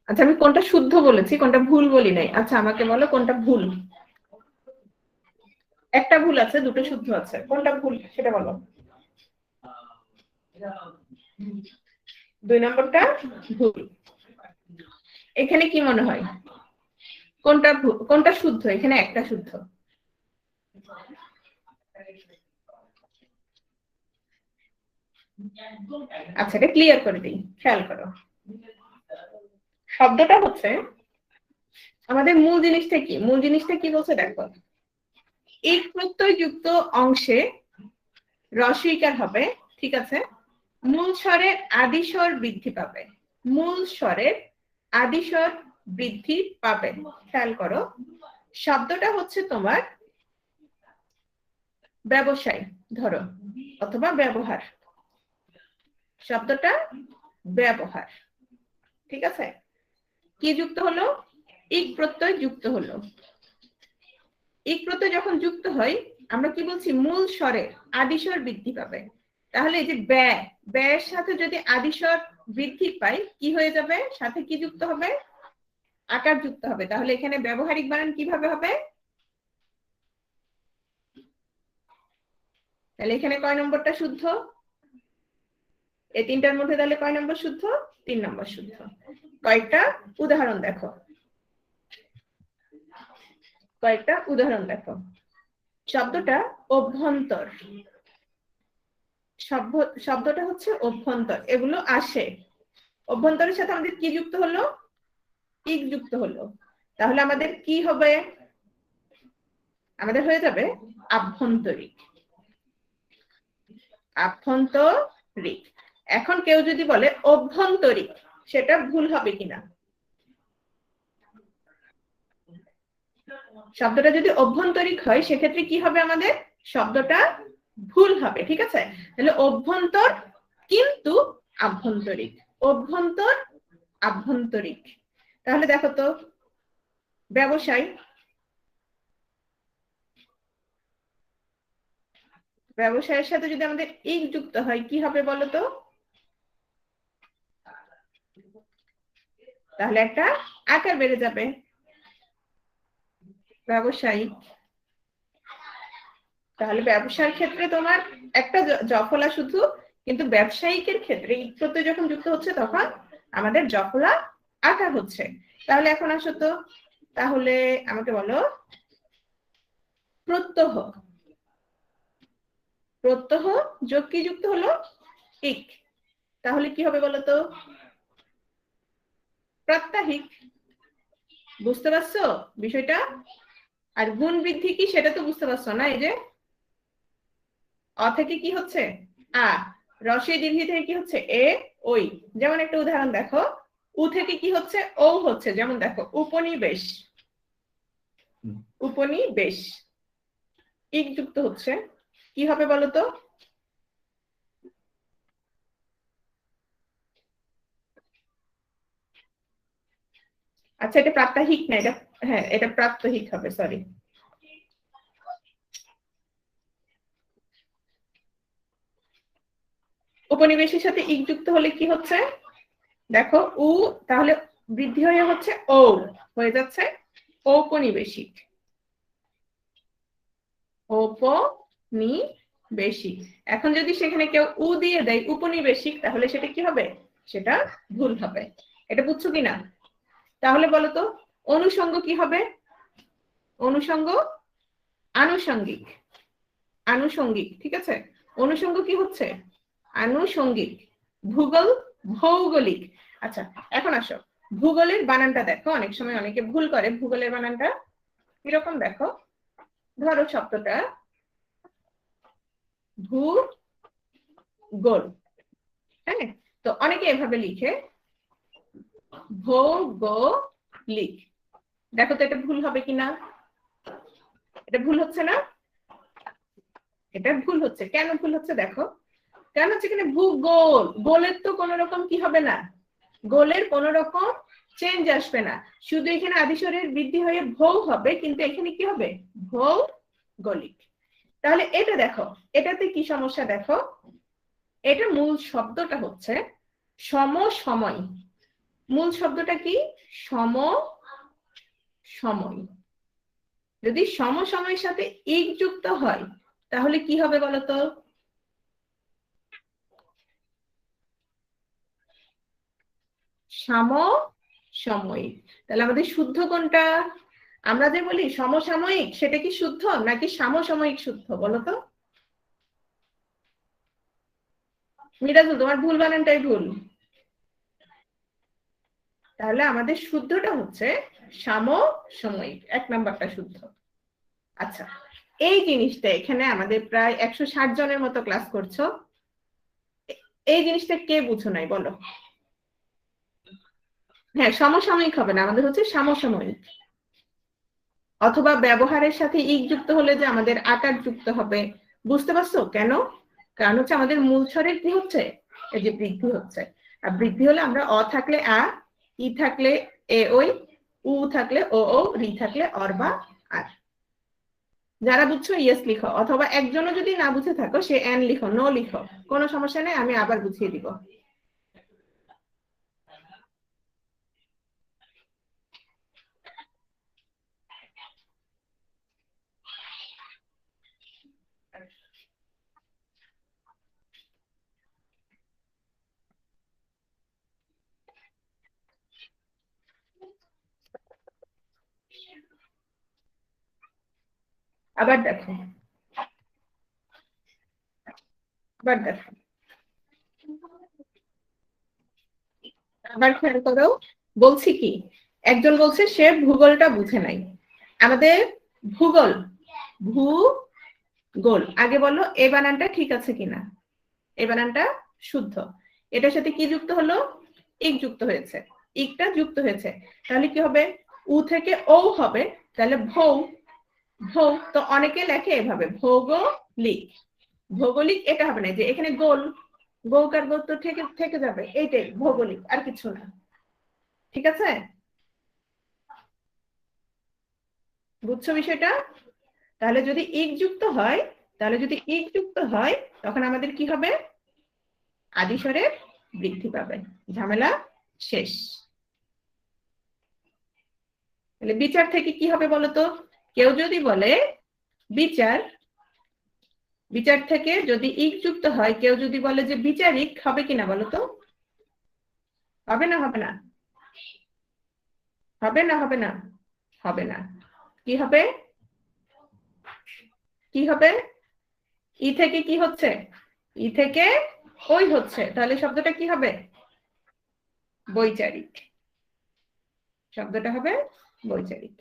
Speaker 1: আচ্ছা, আমি কোনটা শুদ্ধ বলেছি, কোনটা ভুল বলি নাই। আচ্ছা আমাকে বলো কোনটা ভুল। একটা ভুল আছে, দুটো শুদ্ধ আছে, কোনটা ভুল সেটা বলো। 2 নম্বরটা ভুল। এখানে কি মনে হয় কোনটা কোনটা শুদ্ধ? এখানে একটা শুদ্ধ। আচ্ছা, এটা ক্লিয়ার করে দিই, খেয়াল করো। শব্দটা হচ্ছে আমাদের মূল জিনিসটা কি? মূল জিনিসটা কি বলছে দেখো, ইক প্রত্যয় যুক্ত অংশে রস্বইকার হবে, ঠিক আছে। মূল স্বরের আদিস্বর বৃদ্ধি পাবে। মূল স্বরের আদিস্বর বৃদ্ধি পাবে। খেয়াল করো, শব্দটা হচ্ছে তোমার ব্যবসায় ধরো, অথবা ব্যবহার। শব্দটা ব্যবহার, ঠিক আছে। কি যুক্ত হলো? ইক প্রত্যয় যুক্ত হলো। ইক প্রত্যয় যখন যুক্ত হয় আমরা কি বলছি? মূল স্বরে আদিস্বর বৃদ্ধি পাবে। তাহলে এই যে ব্যয়, ব্যয়ের সাথে যদি আদিস্বর বৃদ্ধি পায় কি হয়ে যাবে? সাথে কি যুক্ত হবে? আকার যুক্ত হবে। তাহলে এখানে ব্যবহারিক বানান কিভাবে হবে? তাহলে এখানে কয় নম্বরটা শুদ্ধ? এই তিনটার মধ্যে তাহলে কয় নম্বর শুদ্ধ? 3 নম্বর শুদ্ধ। কয়েকটা উদাহরণ দেখো, কয়েকটা উদাহরণ দেখো। শব্দটা অভ্যন্তর, শব্দটা হচ্ছে অভ্যন্তর, এগুলো আসে। অভ্যন্তরের সাথে আমাদের কি যুক্ত হলো? ইক যুক্ত হলো। তাহলে আমাদের কি হবে? আমাদের হয়ে যাবে আভ্যন্তরিক। আভ্যন্তরিক। এখন কেউ যদি বলে অভ্যন্তরিক, সেটা ভুল হবে কিনা? শব্দটা যদি অভ্যন্তরিক হয় সেক্ষেত্রে কি হবে? আমাদের শব্দটা ভুল হবে, ঠিক আছে। তাহলে অভ্যন্তর কিন্তু আভ্যন্তরিক, অভ্যন্তর আভ্যন্তরিক। তাহলে দেখো তো, ব্যবসায়, ব্যবসায়ের সাথে যদি আমাদের ইক যুক্ত হয় কি হবে বলো তো? তাহলে একটা আকার বেড়ে যাবে, ব্যবসায়িক। তাহলে ব্যবসার ক্ষেত্রে তোমার একটা জফলা শুধু, কিন্তু ব্যবসায়িকের ক্ষেত্রে ইক প্রত্যয় যখন যুক্ত হচ্ছে তখন আমাদের জফলা আকার হচ্ছে। তাহলে এখন আসো তো, তাহলে আমাকে বলো প্রত্যহ, প্রত্যহ যোগ কি যুক্ত হলো? ইক। তাহলে কি হবে বলো তো? প্রাত্যহিক। বুঝতে পারছো বিষয়টা? আর গুণ বৃদ্ধি কি সেটা তো বুঝতে পারছো না? এই যে অ থেকে কি হচ্ছে? আ, রস্বই দীর্ঘি থেকে কি হচ্ছে? এ, ওই। যেমন একটা উদাহরণ দেখো, উ থেকে কি হচ্ছে? ও হচ্ছে। যেমন দেখো উপনিবেশ, উপনিবেশ। ইক যুক্ত হচ্ছে, কি হবে বলো তো? আচ্ছা, এটা প্রাত্যহিক না, এটা হ্যাঁ এটা প্রাত্যহিক হবে, সরি। উপনিবেশের সাথে ইক যুক্ত হলে কি হচ্ছে? দেখো উ, তাহলে বৃদ্ধি হয়ে হচ্ছে ও, হয়ে যাচ্ছে ঔপনিবেশিক। ঔপনিবেশিক। বেশি। এখন যদি সেখানে কেউ উ দিয়ে দেয় উপনিবেশিক, তাহলে সেটা কি হবে? সেটা ভুল হবে। এটা বুঝছো কিনা? তাহলে বলো তো অনুষঙ্গ কি হবে? অনুষঙ্গ আনুষঙ্গিক। আনুষঙ্গিক, ঠিক আছে? অনুষঙ্গ কি হচ্ছে? আনুষঙ্গিক। ভূগোল ভৌগোলিক। আচ্ছা, এখন আসো ভূগোলের বানানটা দেখো। অনেক সময় অনেকে ভুল করে ভূগোলের বানানটা। কিরকম দেখো, ধরো শব্দটা ভূগোল, হ্যাঁ, তো অনেকে এভাবে লিখে ভৌগোলিক। দেখো তো এটা ভুল হবে কিনা? এটা ভুল হচ্ছে না? এটা ভুল হচ্ছে। কেন ভুল হচ্ছে দেখো। কেন হচ্ছে? এখানে ভূগোল, গোলের তো কোন রকম কি হবে না, গোলের কোন রকম চেঞ্জ আসবে না। শুধু এখানে আদিস্বরের বৃদ্ধি হয়ে ভৌ হবে, কিন্তু এখানে কি হবে? ভৌগোলিক। তাহলে এটা দেখো, এটাতে কি সমস্যা দেখো। এটা মূল শব্দটা হচ্ছে সমসময়। মূল শব্দটা কি? সমসময়। যদি সমসময়ের সাথে ইক যুক্ত হয় তাহলে কি হবে বলতো? সমসাময়িক। তাহলে আমাদের শুদ্ধ কোনটা? আমরা যে বলি সমসাময়িক, সেটা কি শুদ্ধ নাকি সমসাময়িক শুদ্ধ বলতো? মিরাজুল, তোমার ভুল বানানটাই ভুল। তাহলে আমাদের শুদ্ধটা হচ্ছে সমসাময়িক, 1 নাম্বারটা শুদ্ধ। আচ্ছা, এই জিনিসটা এখানে আমাদের প্রায় 160 জনের মতো ক্লাস করছো। এই জিনিসটা কে বুঝো নাই বলো? হ্যাঁ, সমসাময়িক হবে না, আমাদের হচ্ছে সমসাময়িক। অথবা ব্যবহারের সাথে ইক যুক্ত হলে যে আমাদের আকার যুক্ত হবে। বুঝতে পারছো কেন? কারণ হচ্ছে আমাদের মূল স্বরের কি হচ্ছে? এই যে বৃদ্ধি হচ্ছে। আর বৃদ্ধি হলে আমরা অ থাকলে আ, ই থাকলে এ ওই, উ থাকলে ও ও, রি থাকলে অর বা আর। যারা বুঝছো ইয়েস লিখো, অথবা একজনও যদি না বুঝে থাকো সে এন লিখো, নো লিখো, কোনো সমস্যা নেই, আমি আবার বুঝিয়ে দিব। আবার দেখো, আবার দেখো, আবার খেয়াল করো। বলছি কি, একজন বলছে সে ভূগোলটা বুঝে নাই। আমাদের ভূগোল, ভূগোল, আগে বলো এ বানানটা ঠিক আছে কিনা? এ বানানটা শুদ্ধ। এটার সাথে কি যুক্ত হলো? ইক যুক্ত হয়েছে। ইকটা যুক্ত হয়েছে, তাহলে কি হবে? উ থেকে ও হবে, তাহলে ভৌ। ভৌ তো অনেকে লেখে এভাবে ভৌগোলিক। ভৌগোলিক এটা হবে না, যে এখানে গোল, গৌকার গোল তো থেকে থেকে যাবে, এইটাই ভৌগোলিক, আর কিছু না। ঠিক আছে? বুঝছো বিষয়টা? তাহলে যদি ইক যুক্ত হয়, তাহলে যদি ইক যুক্ত হয় তখন আমাদের কি হবে? আদিস্বরের বৃদ্ধি পাবে, ঝামেলা শেষ। তাহলে বিচার থেকে কি হবে বলতো? কেউ যদি বলে বিচার, বিচার থেকে যদি ইক যুক্ত হয়, কেউ যদি বলে যে বিচারিক, হবে কিনা বলতো? হবে না? হবে না? হবে না? হবে না? হবে না। কি হবে? কি হবে? ই থেকে কি হচ্ছে? ই থেকে ওই হচ্ছে, তাহলে শব্দটা কি হবে? বৈচারিক। শব্দটা হবে বৈচারিক।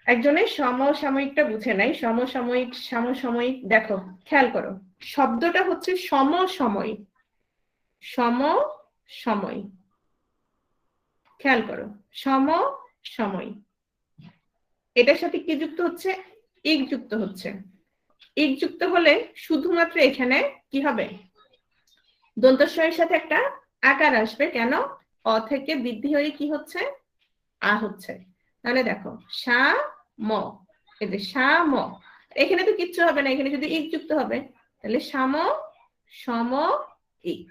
Speaker 1: একজনের সমসাময়িকটা বুঝে নাই। সমসাময়িক, সমসাময়িক, দেখো খেয়াল করো, শব্দটা হচ্ছে সমসাময়িক। সমসাময়িক, খেয়াল করো, সমসাময়িক। এটার সাথে কি যুক্ত হচ্ছে? ইক যুক্ত হচ্ছে। ইক যুক্ত হলে শুধুমাত্র এখানে কি হবে? দন্তস্বরের সাথে একটা আকার আসবে। কেন? অ থেকে বৃদ্ধি হয়ে কি হচ্ছে? আ হচ্ছে। তাহলে দেখো সা ম, এই যে সা ম, এখানে তো কিচ্ছু হবে না, এখানে যদি ইক যুক্ত হবে, তাহলে সাম সম ইক।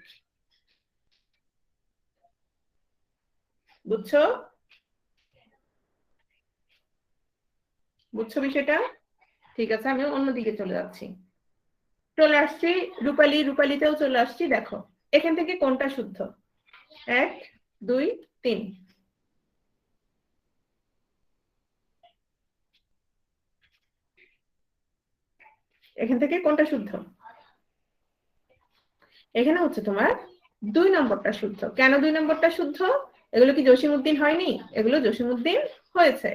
Speaker 1: বুঝছো? বুঝছো বিষয়টা? ঠিক আছে, আমি অন্যদিকে চলে যাচ্ছি। চলে আসছি রূপালী, রূপালীতেও চলে আসছি। দেখো এখান থেকে কোনটা শুদ্ধ? 1 2 3, এখান থেকে কোনটা শুদ্ধ? এখানে হচ্ছে তোমার 2 নম্বরটা শুদ্ধ। কেন 2 নম্বরটা শুদ্ধ? এগুলো কি জসিমউদ্দিন হয়নি? এগুলো জসিমউদ্দিন হয়েছে,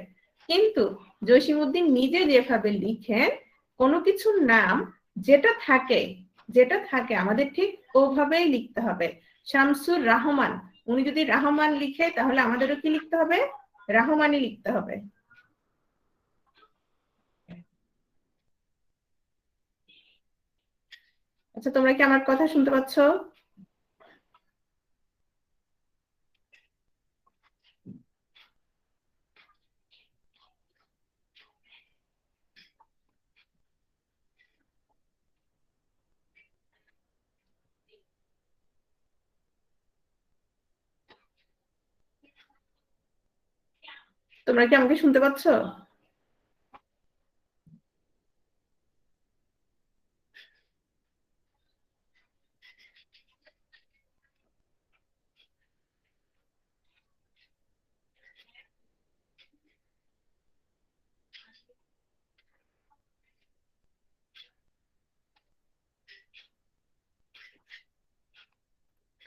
Speaker 1: কিন্তু জসিমউদ্দিন নিজে যেভাবে লিখেন কোনো কিছুর নাম যেটা থাকে আমাদের ঠিক ওভাবেই লিখতে হবে। শামসুর রহমান, উনি যদি রহমান লিখে তাহলে আমাদেরও কি লিখতে হবে? রহমানই লিখতে হবে। আচ্ছা, তোমরা কি আমার কথা শুনতে পাচ্ছ? তোমরা কি আমাকে শুনতে পাচ্ছ?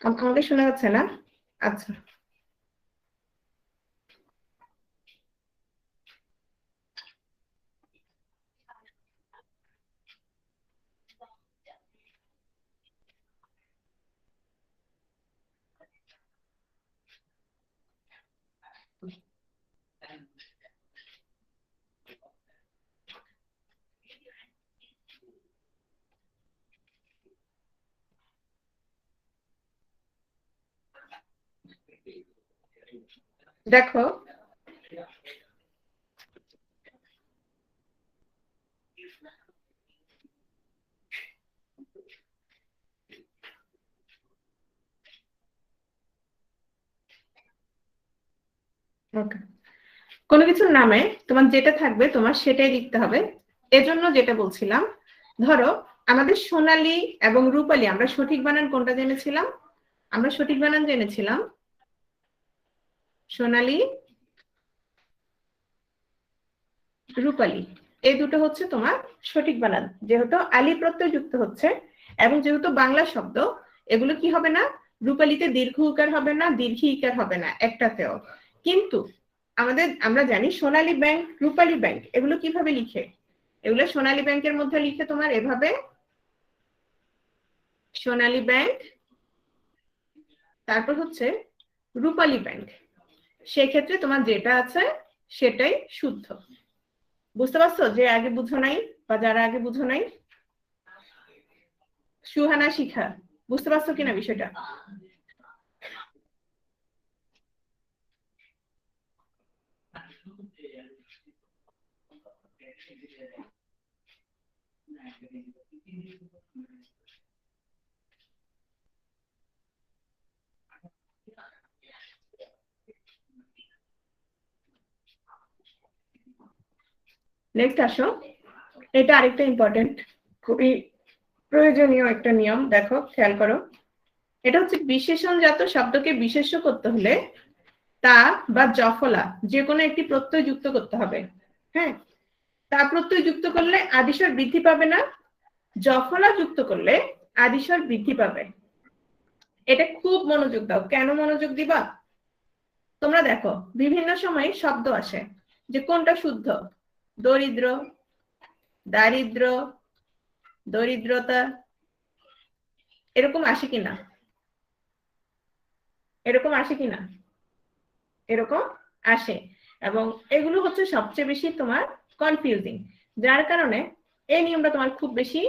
Speaker 1: আমাকে শোনা যাচ্ছে না? আচ্ছা, দেখো ওকে, কোনো কিছুর নামে তোমার যেটা থাকবে তোমার সেটাই লিখতে হবে। এজন্য যেটা বলছিলাম, ধরো আমাদের সোনালী এবং রূপালী, আমরা সঠিক বানান কোনটা জেনেছিলাম? আমরা সঠিক বানান জেনেছিলাম সোনালী, রূপালী, এই দুটো হচ্ছে তোমার সঠিক বানান। যেহেতু আলী প্রত্যয় যুক্ত হচ্ছে এবং যেহেতু বাংলা শব্দ, এগুলো কি হবে না? রূপালীতে দীর্ঘ উকার হবে না, দীর্ঘ ইকার হবে না একটাতেও। কিন্তু আমরা জানি সোনালী ব্যাংক, রূপালী ব্যাংক, এগুলো কিভাবে লিখে? এগুলো সোনালী ব্যাংকের মধ্যে লিখে তোমার এভাবে, সোনালী ব্যাংক, তারপর হচ্ছে রূপালী ব্যাংক। সেক্ষেত্রে তোমার যেটা আছে সেটাই শুদ্ধ। বুঝতে পারছো যে আগে বুঝো নাই, বা যারা আগে বুঝো নাই? সুহানা, শিখা, বুঝতে পারছো কিনা বিষয়টা? নেক্সট আসো, এটা আরেকটা ইম্পর্টেন্ট, খুবই প্রয়োজনীয় একটা নিয়ম। দেখো খেয়াল করো, এটা হচ্ছে বিশেষণজাত শব্দকে বিশেষ্য করতে হলে তা বা জফলা যে কোনো একটি প্রত্যয় যুক্ত করতে হবে। হ্যাঁ, তা প্রত্যয় যুক্ত করলে আদিস্বর বৃদ্ধি পাবে না, জফলা যুক্ত করলে আদিস্বর বৃদ্ধি পাবে। এটা খুব মনোযোগ দাও। কেন মনোযোগ দিবা? তোমরা দেখো বিভিন্ন সময় শব্দ আসে যে কোনটা শুদ্ধ, দরিদ্র, দারিদ্র, দরিদ্রতা, এরকম আসে কিনা? এরকম আসে কিনা? এরকম আসে, এবং এগুলো হচ্ছে সবচেয়ে বেশি তোমার কনফিউজিং, যার কারণে এই নিয়মটা তোমার খুব বেশি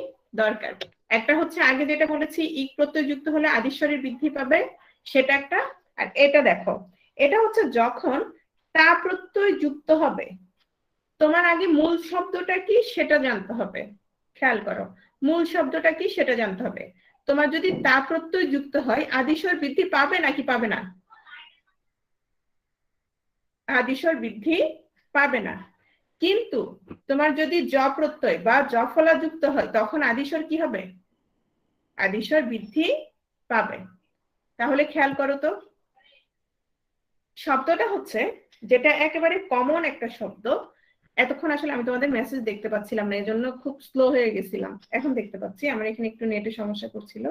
Speaker 1: দরকার। একটা হচ্ছে আগে যেটা বলেছি, ইক প্রত্যয় যুক্ত হলে আদিস্বরের বৃদ্ধি পাবে, সেটা একটা। আর এটা দেখো, এটা হচ্ছে যখন তা প্রত্যয় যুক্ত হবে, তোমার আগে মূল শব্দটা কি সেটা জানতে হবে। খেয়াল করো, মূল শব্দটা কি সেটা জানতে হবে। তোমার যদি তা প্রত্যয় যুক্ত হয়, আদিস্বর বৃদ্ধি পাবে নাকি পাবে না? আদিস্বর বৃদ্ধি পাবে না। কিন্তু তোমার যদি জ প্রত্যয় বা জফলা যুক্ত হয় তখন আদিস্বর কি হবে? আদিস্বর বৃদ্ধি পাবে। তাহলে খেয়াল করো তো, শব্দটা হচ্ছে যেটা একেবারে কমন একটা শব্দ। এতক্ষণ আসলে আমি তোমাদের মেসেজ দেখতে পাচ্ছিলাম না, এজন্য খুব স্লো হয়ে গেছিলাম। এখন দেখতে পাচ্ছি, আমার এখানে একটু নেটে সমস্যা করছিল।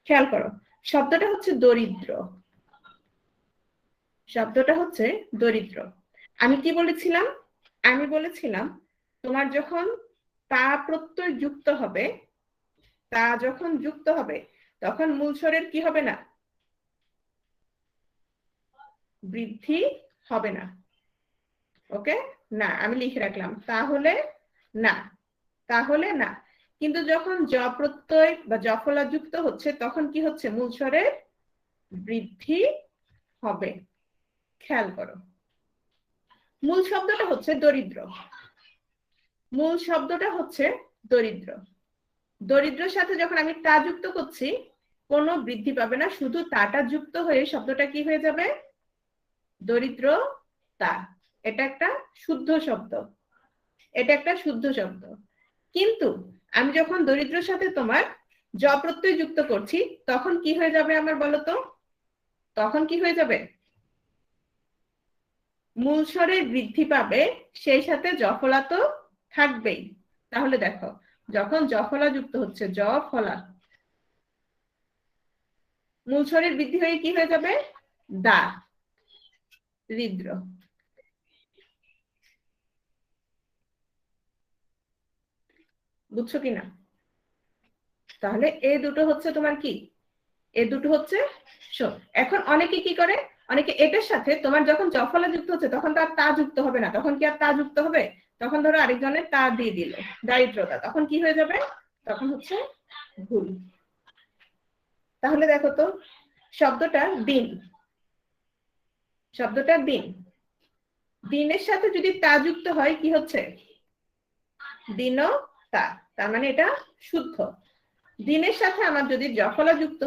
Speaker 1: খেয়াল করো, শব্দটা হচ্ছে দরিদ্র। শব্দটা হচ্ছে দরিদ্র। আমি কি বলেছিলাম? আমি বলেছিলাম তোমার যখন তা প্রত্যয় যুক্ত হবে, তা যখন যুক্ত হবে তখন মূল স্বরের কি হবে না? বৃদ্ধি হবে না। ওকে, না আমি লিখে রাখলাম, তাহলে না, তাহলে না। কিন্তু যখন জ প্রত্যয় বা জফলা যুক্ত হচ্ছে তখন কি হচ্ছে? মূল স্বরের বৃদ্ধি হবে। খেয়াল করো, মূল শব্দটা হচ্ছে দরিদ্র। মূল শব্দটা হচ্ছে দরিদ্র। দরিদ্রের সাথে যখন আমি তা যুক্ত করছি কোনো বৃদ্ধি পাবে না, শুধু তাটা যুক্ত হয়ে শব্দটা কি হয়ে যাবে? দরিদ্র তা। এটা একটা শুদ্ধ শব্দ, এটা একটা শুদ্ধ শব্দ। কিন্তু আমি যখন দরিদ্রের সাথে তোমার জ প্রত্যয় যুক্ত করছি তখন কি হয়ে যাবে আমার বলো তো? তখন কি হয়ে যাবে? মূল স্বরের বৃদ্ধি পাবে, সেই সাথে জফলা তো থাকবেই। তাহলে দেখো, যখন জফলা যুক্ত হচ্ছে, জফলা, মূল স্বরের বৃদ্ধি হয়ে কি হয়ে যাবে? দা, হৃদ্র। বুঝছো কিনা? তাহলে এ দুটো হচ্ছে তোমার কি? এ দুটো হচ্ছে এখন অনেকে কি করে, অনেকে এটার সাথে তোমার যখন জফলা যুক্ত হচ্ছে তখন তো আর তা যুক্ত হবে না, তখন কি আর তা যুক্ত হবে? তখন ধরো আরেকজনের তা দিয়ে দিল, দারিদ্রতা, তখন কি হয়ে যাবে? তখন হচ্ছে ভুল। তাহলে দেখো তো, শব্দটা দিন, শব্দটা দিন, দিনের সাথে যদি তা যুক্ত হয় কি হচ্ছে? দিন ও তা, তার মানে এটা শুদ্ধ। দিনের সাথে আমার যদি জফলা যুক্ত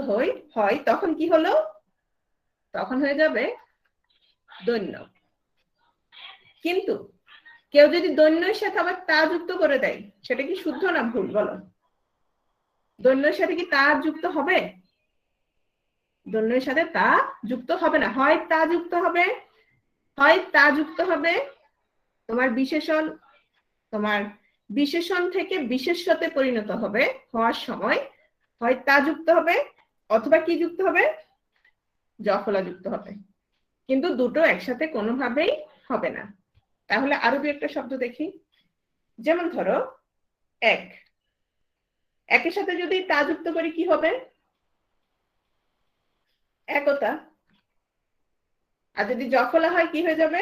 Speaker 1: হয় তখন কি হলো? তখন হয়ে যাবে দৈন্য। কিন্তু কেউ যদি দৈন্যের সাথে আবার তা যুক্ত করে দেয়, সেটা কি শুদ্ধ না ভুল বলো? দৈন্যের সাথে কি তা যুক্ত হবে? দৈন্যের সাথে তা যুক্ত হবে না। হয় তা যুক্ত হবে, হয় তা যুক্ত হবে তোমার বিশেষণ, তোমার বিশেষণ থেকে বিশেষ্যতে পরিণত হবে হওয়ার সময়, হয় তা যুক্ত হবে অথবা কি যুক্ত হবে? জফলা যুক্ত হবে। কিন্তু দুটো একসাথে কোনোভাবেই হবে না। তাহলে আরো দু একটা শব্দ দেখি। যেমন ধরো এক, একের সাথে যদি তা যুক্ত করি কি হবে? একতা। আর যদি জফলা হয় কি হয়ে যাবে?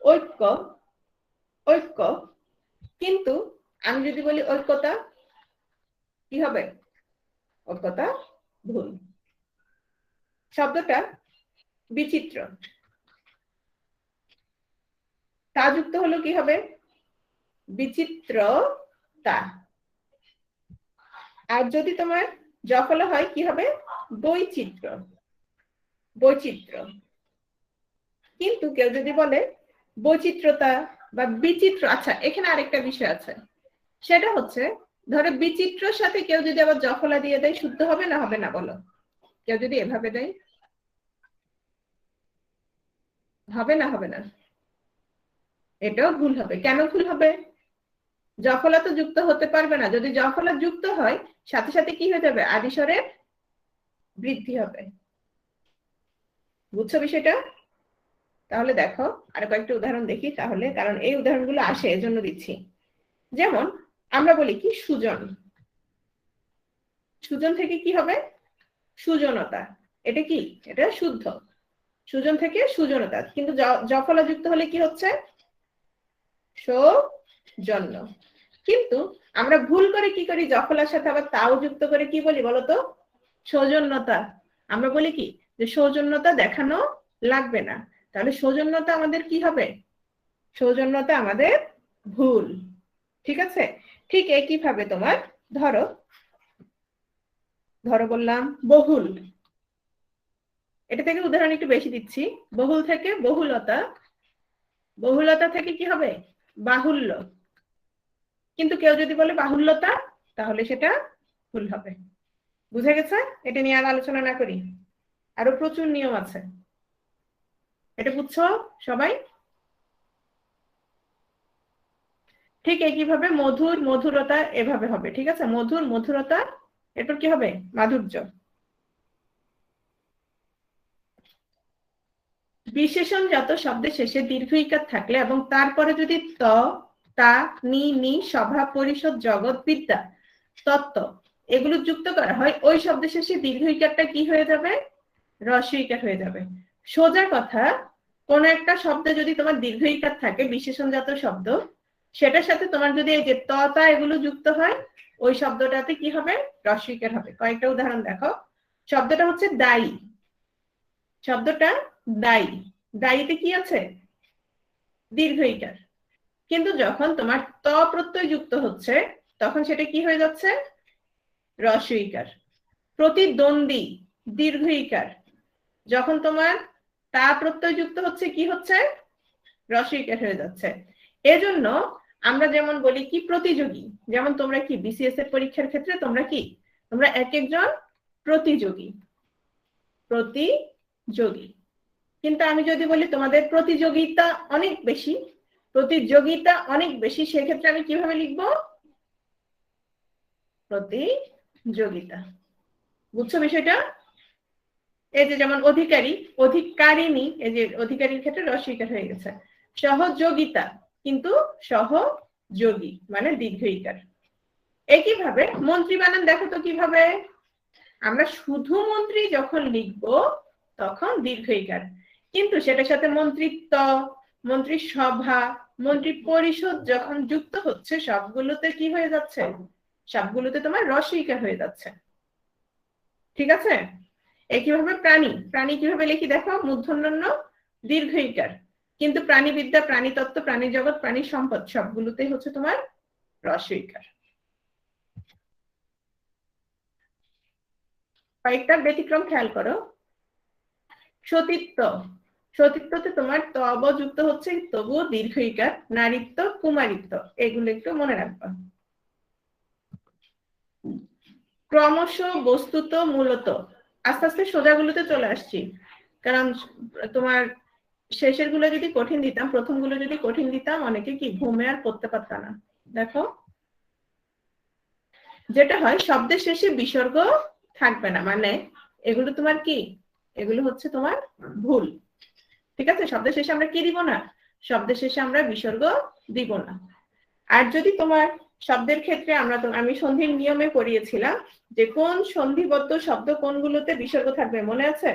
Speaker 1: ঐক্য, ঐক্য। কিন্তু আমি যদি বলি ঐক্যতা, কি হবে? ঐক্যতা ভুল। শব্দটা বিচিত্র, তা যুক্ত হলো কি হবে? বিচিত্রতা। আর যদি তোমার জফলা হয় কি হবে? বৈচিত্র্য, বৈচিত্র্য। কিন্তু কেউ যদি বলে বৈচিত্রতা বা বিচিত্র, আচ্ছা এখানে আরেকটা বিষয় আছে, সেটা হচ্ছে ধরো বিচিত্রর সাথে কেউ যদি আবার জফলা দিয়ে দেয়, শুদ্ধ হবে না হবে না বলো? কেউ যদি এভাবে দেয়, হবে না হবে না? এটাও ভুল হবে। কেন ভুল হবে? জফলা তো যুক্ত হতে পারবে না। যদি জফলা যুক্ত হয় সাথে সাথে কি হয়ে যাবে? আদিস্বরের বৃদ্ধি হবে। বুঝছো বিষয়টা? তাহলে দেখো আর কয়েকটা উদাহরণ দেখি তাহলে, কারণ এই উদাহরণগুলো আসে এজন্য দিচ্ছি। যেমন আমরা বলি কি সুজন, সুজন থেকে কি হবে? সুজনতা। এটা কি? এটা শুদ্ধ। সুজন থেকে সুজনতা। কিন্তু জফলা যুক্ত হলে কি হচ্ছে? সৌজন্য। কিন্তু আমরা ভুল করে কি করি? জফলার সাথে আবার তাও যুক্ত করে কি বলি বলতো? সৌজন্যতা। আমরা বলি কি যে সৌজন্যতা দেখানো লাগবে না। তাহলে সৌজন্যতা আমাদের কি হবে? সৌজন্যতা আমাদের ভুল। ঠিক আছে? ঠিক একইভাবে তোমার ধরো, ধরো বললাম বহুল, এটা থেকে উদাহরণ একটু বেশি দিচ্ছি। বহুল থেকে বহুলতা, বহুলতা থেকে কি হবে? বাহুল্য। কিন্তু কেউ যদি বলে বাহুল্যতা, তাহলে সেটা ভুল হবে। বুঝে গেছে? এটা নিয়ে আর আলোচনা না করি, আরো প্রচুর নিয়ম আছে। এটা বুঝছো সবাই? ঠিক একইভাবে মধুর, মধুরতা এভাবে হবে। ঠিক আছে, মধুর, মধুরতা, এরপর কি হবে? মাধুর্য। বিশেষণজাত শব্দের শেষে দীর্ঘ ইকার থাকলে এবং তারপরে যদি ত, তা, নি, নি, সভা, পরিষদ, জগৎ, বিদ্যা, তত্ত্ব এগুলো যুক্ত করা হয়, ওই শব্দের শেষে দীর্ঘ ইকারটা কি হয়ে যাবে? হ্রস্ব ইকার হয়ে যাবে। সোজা কথা, কোন একটা শব্দে যদি তোমার দীর্ঘ ইকার থাকে, বিশেষণজাত শব্দ, সেটার সাথে তোমার যদি এই যে ত, তা এগুলো যুক্ত হয়, ওই শব্দটাতে কি হবে? হ্রস্ব ইকার হবে। কয়েকটা উদাহরণ দেখো। শব্দটা হচ্ছে দায়ী। শব্দটা দায়ী। দায়ীতে কি আছে? দীর্ঘ ইকার। কিন্তু যখন তোমার ত প্রত্যয় যুক্ত হচ্ছে, তখন সেটা কি হয়ে যাচ্ছে? হ্রস্ব ইকার। প্রতিদ্বন্দ্বী, দীর্ঘ ইকার। যখন তোমার তা প্রত্যয় যুক্ত হচ্ছে, কি হচ্ছে? হ্রস্ব ইকার হয়ে যাচ্ছে। এজন্য আমরা যেমন বলি কি প্রতিযোগী, যেমন তোমরা কি বিসিএস এর পরীক্ষার ক্ষেত্রে তোমরা কি, তোমরা এক একজন প্রতিযোগী। প্রতিযোগী। কিন্তু আমি যদি বলি তোমাদের প্রতিযোগিতা অনেক বেশি, প্রতিযোগিতা অনেক বেশি, সেক্ষেত্রে আমি কিভাবে লিখবো? প্রতিযোগিতা। বুঝছো বিষয়টা? এই যে যেমন অধিকারী, অধিকারিণী, এই যে অধিকারীর ক্ষেত্রে হ্রস্ব ইকার হয়ে গেছে। সহযোগিতা, কিন্তু সহযোগী মানে দীর্ঘ ইকার। একইভাবে মন্ত্রী বানান দেখো তো কিভাবে? আমরা শুধু মন্ত্রী যখন লিখবো তখন দীর্ঘ ইকার, কিন্তু সেটার সাথে মন্ত্রিত্ব, মন্ত্রিসভা, মন্ত্রী পরিষদ যখন যুক্ত হচ্ছে, সবগুলোতে কি হয়ে যাচ্ছে? সবগুলোতে তোমার হ্রস্ব ইকার হয়ে যাচ্ছে। ঠিক আছে? একইভাবে প্রাণী, প্রাণী কিভাবে লিখি দেখো? মূর্ধন্য দীর্ঘ ইকার, কিন্তু প্রাণীবিদ্যা, প্রাণীতত্ত্ব, প্রাণী জগৎ, প্রাণী সম্পদ সবগুলোতেই হচ্ছে তোমার হ্রস্ব ইকার। কয়েকটা ব্যতিক্রম খেয়াল করো। সতীত্ব, সতীত্বতে তোমার তব যুক্ত হচ্ছে, তবুও দীর্ঘ ইকার। নারীত্ব, কুমারিত্ব, এগুলো একটু মনে রাখবা। ক্রমশ, বস্তুত, মূলত, আস্তে আস্তে সোজাগুলোতে চলে আসছি, কারণ তোমার শেষের গুলো যদি কঠিন দিতাম, প্রথম গুলো যদি কঠিন দিতাম, অনেকে কি ঘুমে আর পড়তে পারত না। দেখো, যেটা হয় শব্দের শেষে বিসর্গ থাকবে না, মানে এগুলো তোমার কি, এগুলো হচ্ছে তোমার ভুল। ঠিক আছে? শব্দের শেষে আমরা কি দিব না? শব্দের শেষে আমরা বিসর্গ দিব না। আর যদি তোমার শব্দের ক্ষেত্রে আমি সন্ধির নিয়মে পড়িয়েছিলাম যে কোন সন্ধিবদ্ধ শব্দ কোনগুলোতে বিসর্গ থাকবে, মনে আছে?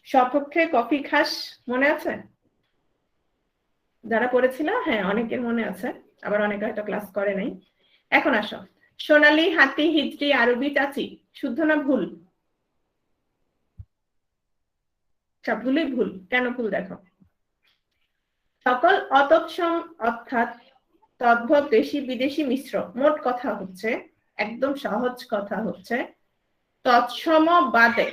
Speaker 1: সপক্ষে কফি খাস, মনে আছে? যারা পড়েছিল, হ্যাঁ অনেকের মনে আছে, আবার অনেকে হয়তো ক্লাস করে নাই। এখন আসো, সোনালী, হাতি, হিজড়ি, আরবি, চাচি, শুদ্ধ না ভুল? সবগুলোই ভুল। কেন ভুল দেখো। সকল অতৎসম অর্থাৎ তদ্ভব, দেশি বিদেশি মিশ্র, মোট কথা হচ্ছে, একদম সহজ কথা হচ্ছে, তৎসম বাদে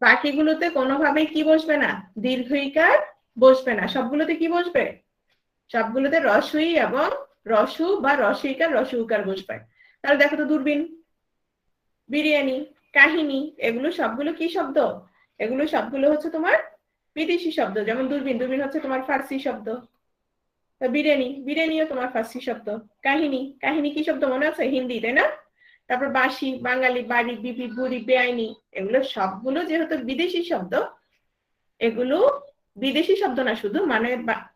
Speaker 1: বাকিগুলোতে কোনোভাবেই কি বসবে না? দীর্ঘ ইকার বসবে না। সবগুলোতে কি বসবে? সবগুলোতে রস্বই এবং রসু বা রস্ব ইকার, রস্ব উকার বসবে। তাহলে দেখো তো, দূরবীন, বিরিয়ানি, কাহিনী, এগুলো সবগুলো কি শব্দ? এগুলো সবগুলো হচ্ছে তোমার বিদেশি শব্দ। যেমন দূরবীন, দূরবীন হচ্ছে তোমার ফার্সি শব্দ। বিরিয়ানি, বিরিয়ানিও তোমার ফার্সি শব্দ। কাহিনী, কাহিনী কি শব্দ মনে আছে? হিন্দি, তাই না? তারপর বাসি, বাঙালি, বাড়ি, বিবি, বুড়ি, বেআইনি, এগুলো সবগুলো যেহেতু বিদেশি শব্দ, এগুলো বিদেশি শব্দ না শুধু, মানে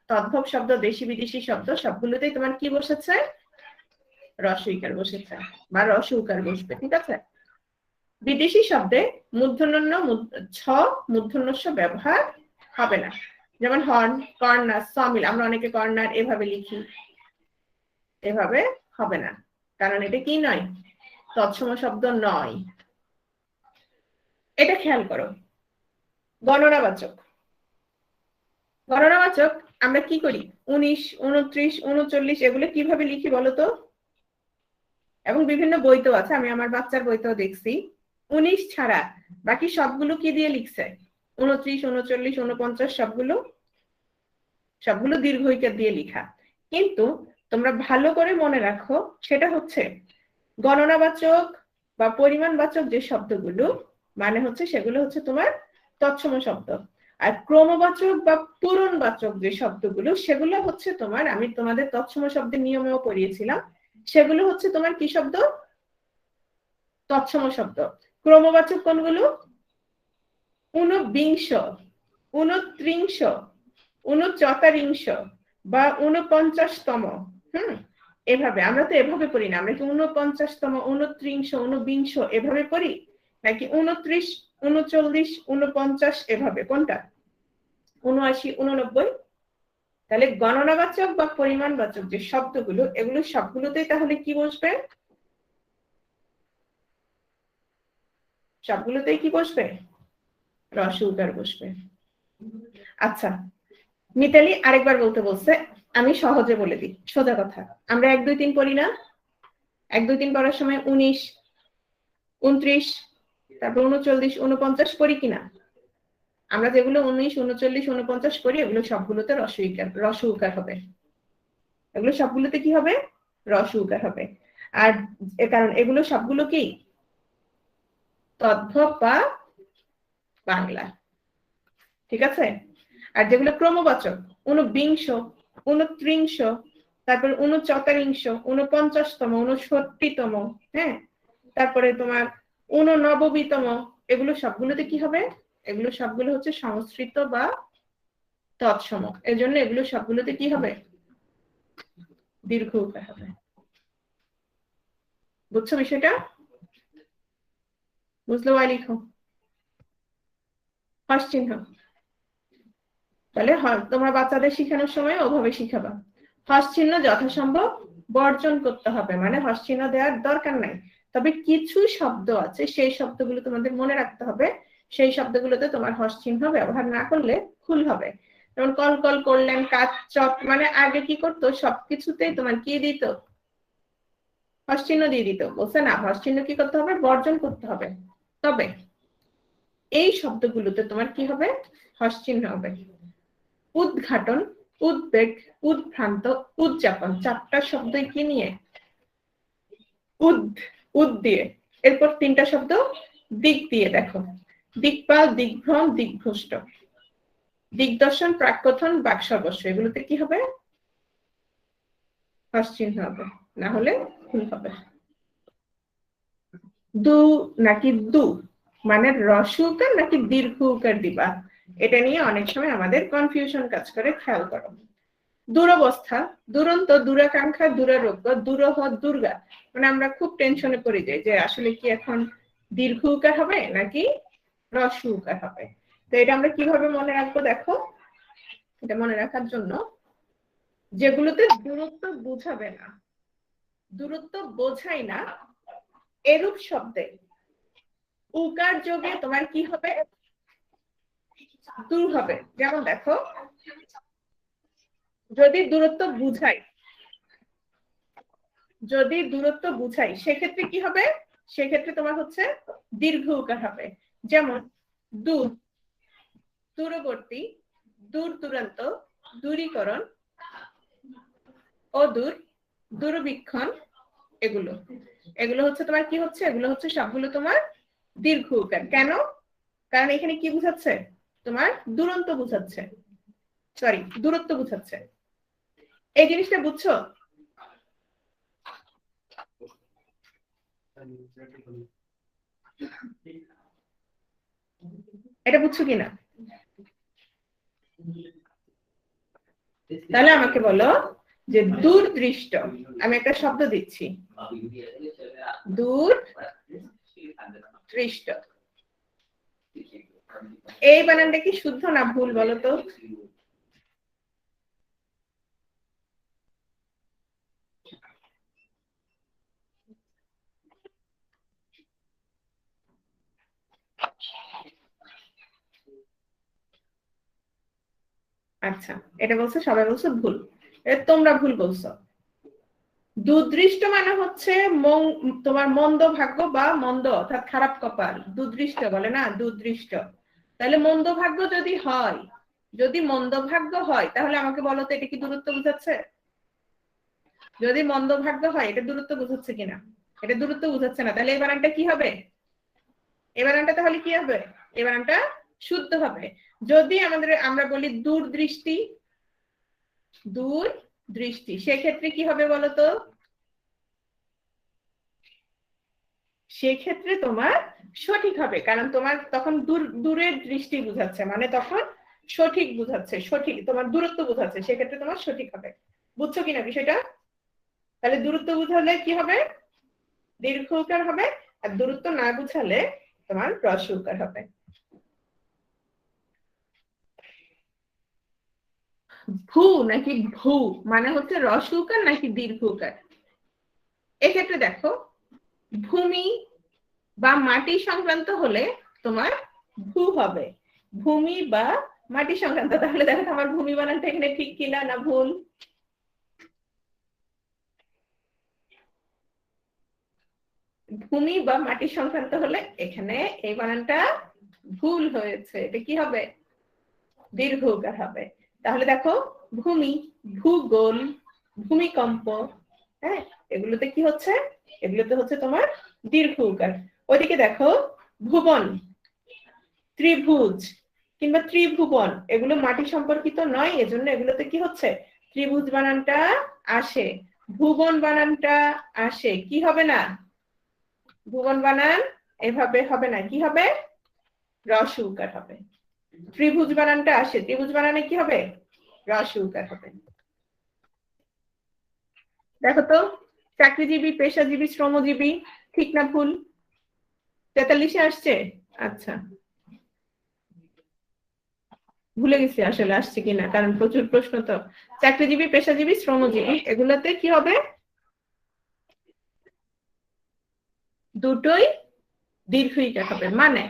Speaker 1: তদ্ভব শব্দ, দেশি বিদেশি শব্দ, সবগুলোতেই তোমার কি বসেছে? রস্ব ইকার বসেছে বা রস্ব উকার বসবে। ঠিক আছে? বিদেশি শব্দে মূর্ধন্য ছ মূর্ধন্যস্ব ব্যবহার হবে না। যেমন হর্ন, কর্নার, সমিল, আমরা অনেকে কর্নার এভাবে লিখি, এভাবে হবে না, কারণ এটা কি নয়? তৎসম শব্দ নয়। এটা খেয়াল করো। গণনাবাচক, গণনাবাচক আমরা কি করি? 19, 29, 39 এগুলো কিভাবে লিখি বলতো? এবং বিভিন্ন বইতেও আছে, আমি আমার বাচ্চার বইতেও দেখছি 19 ছাড়া বাকি সবগুলো কি দিয়ে লিখছে? 29, 39, 49 সবগুলো দীর্ঘ ইকার দিয়ে লেখা। কিন্তু তোমরা ভালো করে মনে রাখো, সেটা হচ্ছে গণনাবাচক বা পরিমাণবাচক যে শব্দগুলো মানে হচ্ছে সেগুলো হচ্ছে তোমার তৎসম শব্দ, আর ক্রমবাচক বা পূরণবাচক যে শব্দগুলো সেগুলো হচ্ছে তোমার, আমি তোমাদের তৎসম শব্দের নিয়মেও পড়িয়েছিলাম, সেগুলো হচ্ছে তোমার কি শব্দ? তৎসম শব্দ। ক্রমবাচক কোনগুলো? 29, 29, 39 বা 49তম। এভাবে আমরা তো এভাবে পড়ি না, আমরা কি 49তম, 29, 29 এভাবে পড়ি, নাকি 29, 39, 49 এভাবে? কোনটা? 79, 89? তাহলে গণনাবাচক বা পরিমাণবাচক যে শব্দগুলো, এগুলো সবগুলোতেই তাহলে কি বসবে? সবগুলোতেই কি বসবে? রস্ব উকার বসবে। আচ্ছা, মিতালি আরেকবার বলতে বলছে, আমি সহজে বলে দিই, সোজা কথা। আমরা 1, 2, 3 পড়ি না? 1, 2, 3 পড়ার সময় 19, 29, তারপর 39, 49 পড়ি কিনা? আমরা যেগুলো 19, 39, 49 পড়ি, এগুলো সবগুলোতে রস্ব উকার হবে। এগুলো সবগুলোতে কি হবে? রস্ব উকার হবে। আর কারণ এগুলো সবগুলো কি তদ্ভব বা বাংলা, ঠিক আছে? আর যেগুলো ক্রমবাচক, 29, 29, তারপর 39, 49তম, 69তম, হ্যাঁ, তারপরে তোমার 89তম, এগুলো সবগুলোতে কি হবে? এগুলো সবগুলো হচ্ছে সংস্কৃত বা তৎসম। এজন্য এগুলো সবগুলোতে কি হবে? দীর্ঘ উকার হবে। বুঝছো বিষয়টা? বুঝলো? লিখো হস চিহ্ন। তাহলে তোমরা বাচ্চাদের শেখানোর সময় ওভাবে শিখাবা। হস চিহ্ন যথাসম্ভব বর্জন করতে হবে, মানে হস চিহ্ন দেওয়ার দরকার নাই। তবে কিছু শব্দ আছে, সেই শব্দগুলো তোমাদের মনে রাখতে হবে, সেই শব্দগুলোতে তোমার হস চিহ্ন ব্যবহার না করলে ভুল হবে। যেমন কল কল করলেন, কাজ চপ, মানে আগে কি করতো, সবকিছুতেই তোমার কি দিত? হস চিহ্ন দিয়ে দিত। বলছে না, হস চিহ্ন কি করতে হবে? বর্জন করতে হবে। তবে এই শব্দগুলোতে তোমার কি হবে? হস চিহ্ন হবে। উদ্ঘাটন, উদ্বেগ, উদ্ভ্রান্ত, উদযাপন, 4টা শব্দই কি নিয়ে? উদ দিয়ে। এরপর 3টা শব্দ দিক দিয়ে। দেখো, দিকপাল, দিগ্ভ্রম, দিগ্ভ্রষ্ট, দিগদর্শন, প্রাককথন, বাকসর্বস্ব, এগুলোতে কি হবে? হস চিহ্ন হবে, না হলে ভুল হবে। দু নাকি দু, মানে রস্ব উকার নাকি দীর্ঘ উকার দিবা, এটা নিয়ে অনেক সময় আমাদের কনফিউশন কাজ করে, খেয়াল করো। দুরবস্থা, দুরন্ত, দুরাকাঙ্ক্ষা, দুরারোগ্য, দুরহ, দুর্গা, মানে আমরা খুব টেনশনে পড়ে যাই যে আসলে কি এখন দীর্ঘ উকার হবে নাকি হ্রস্ব উকার হবে। তো এটা আমরা কিভাবে মনে রাখবো? দেখো, এটা মনে রাখার জন্য যেগুলোতে দূরত্ব বোঝাবে না, দূরত্ব বোঝাই না, এরূপ শব্দে উকার যোগে তোমার কি হবে? দূর হবে। যেমন দেখো, যদি দূরত্ব বুঝাই, সেক্ষেত্রে কি হবে? সেক্ষেত্রে তোমার হচ্ছে দীর্ঘ উকার হবে। যেমন দূর, দূরবর্তী, দূর দূরান্ত, দূরীকরণ, অদূর, দূরবীক্ষণ, এগুলো হচ্ছে তোমার কি হচ্ছে? এগুলো হচ্ছে সবগুলো তোমার দীর্ঘ উকার। কেন? কারণ এখানে কি বুঝাচ্ছে? তোমার দূরত্ব বুঝাচ্ছে, দূরত্ব বুঝাচ্ছে। এই জিনিসটা বুঝছো? এটা বুঝছো কিনা? তাহলে আমাকে বলো যে দূরদৃষ্ট, আমি একটা শব্দ দিচ্ছি, দূরদৃষ্ট, এই বানানটা কি শুদ্ধ না ভুল বলো তো? আচ্ছা, এটা বলছো, সবাই বলছো ভুল, তোমরা ভুল বলছো। দুদৃষ্ট মানে হচ্ছে তোমার মন্দ ভাগ্য বা মন্দ, অর্থাৎ খারাপ কপাল, দুদৃষ্ট বলে না, দুদৃষ্ট। তাহলে মন্দভাগ্য যদি মন্দভাগ্য হয় তাহলে আমাকে বলো তো এটা কি দূরত্ব বোঝাচ্ছে? যদি মন্দভাগ্য হয় এটা দূরত্ব বোঝাচ্ছে কিনা? এটা দূরত্ব বোঝাচ্ছে না। তাহলে এই বানানটা কি হবে? এই বানানটা তাহলে কি হবে? এই বানানটা শুদ্ধ হবে। যদি আমরা বলি দূরদৃষ্টি, দূরদৃষ্টি, সেক্ষেত্রে কি হবে বলতো? সেক্ষেত্রে তোমার সঠিক হবে, কারণ তোমার তখন দূরের দৃষ্টি বুঝাচ্ছে, মানে তখন সঠিক বুঝাচ্ছে, সঠিক তোমার দূরত্ব বুঝাচ্ছে, সেক্ষেত্রে তোমার সঠিক হবে। বুঝছো কিনা বিষয়টা? তাহলে দূরত্ব বুঝালে কি হবে? দীর্ঘ উকার হবে, আর দূরত্ব না বুঝালে তোমার হ্রস্ব উকার হবে। ভূ নাকি ভূ মানে হচ্ছে হ্রস্ব উকার নাকি দীর্ঘ উকার? এক্ষেত্রে দেখো, ভূমি বা মাটি সংক্রান্ত হলে তোমার ভূ হবে, ভূমি বা মাটি সংক্রান্ত। তাহলে দেখো আমার ভূমি বানানটা এখানে ঠিক কিনা না ভুল? ভূমি বা মাটি সংক্রান্ত হলে এখানে এই বানানটা ভুল হয়েছে, এটা কি হবে? দীর্ঘ উকার হবে। তাহলে দেখো, ভূমি, ভূগোল, ভূমিকম্প, হ্যাঁ, এগুলোতে কি হচ্ছে? এগুলোতে হচ্ছে তোমার দীর্ঘ উকার। ওইদিকে দেখো, ভুবন, ত্রিভুজ কিংবা ত্রিভুবন, এগুলো মাটি সম্পর্কিত নয়, এজন্য এগুলোতে কি হচ্ছে? ত্রিভুজ বানানটা আসে, ভুবন বানানটা আসে। কি হবে না? ভুবন বানান এভাবে হবে না, কি হবে? হ্রস্ব উকার হবে। ত্রিভুজ বানানটা আসে, ত্রিভুজ বানানে কি হবে? হ্রস্ব উকার হবে। দেখো তো, চাকরিজীবী, পেশাজীবী, শ্রমজীবী, ঠিক না ভুল? 43-এ আসছে? আচ্ছা, ভুলে গেছি আসলে আসছে কিনা, কারণ প্রচুর প্রশ্ন তো। চাকরিজীবী, পেশাজীবী, শ্রমজীবী, এগুলাতে কি হবে? দুটোই দীর্ঘ ইকার হবে। মানে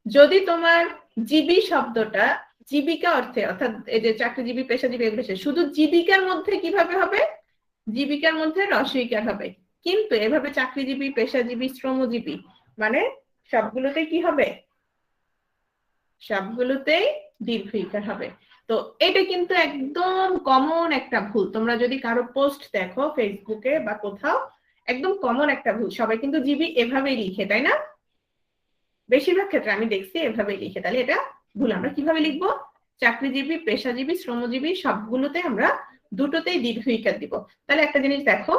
Speaker 1: যদি তোমার জীবী শব্দটা জীবিকা অর্থে, অর্থাৎ এই যে চাকরিজীবী, পেশাজীবী, এগুলো শুধু জীবিকার মধ্যে কিভাবে হবে? জীবিকার মধ্যে হ্রস্ব ইকার হবে। কিন্তু এভাবে চাকরিজীবী, পেশাজীবী, শ্রমজীবী মানে সবগুলোতে কি হবে? সবগুলোতেই দীর্ঘ ইকার হবে। তো এটা কিন্তু একদম কমন একটা ভুল। তোমরা যদি কারো পোস্ট দেখো ফেসবুকে বা কোথাও, একদম কমন একটা ভুল। সবাই কিন্তু জীবী এভাবেই লিখে, তাই না? বেশিরভাগ ক্ষেত্রে আমি দেখছি এভাবেই লিখে। তাহলে এটা ভুল। আমরা কিভাবে লিখবো? চাকরিজীবী, পেশাজীবী, শ্রমজীবী সবগুলোতে আমরা দুটোতেই দীর্ঘ ইকার দিব। তাহলে একটা জিনিস দেখো,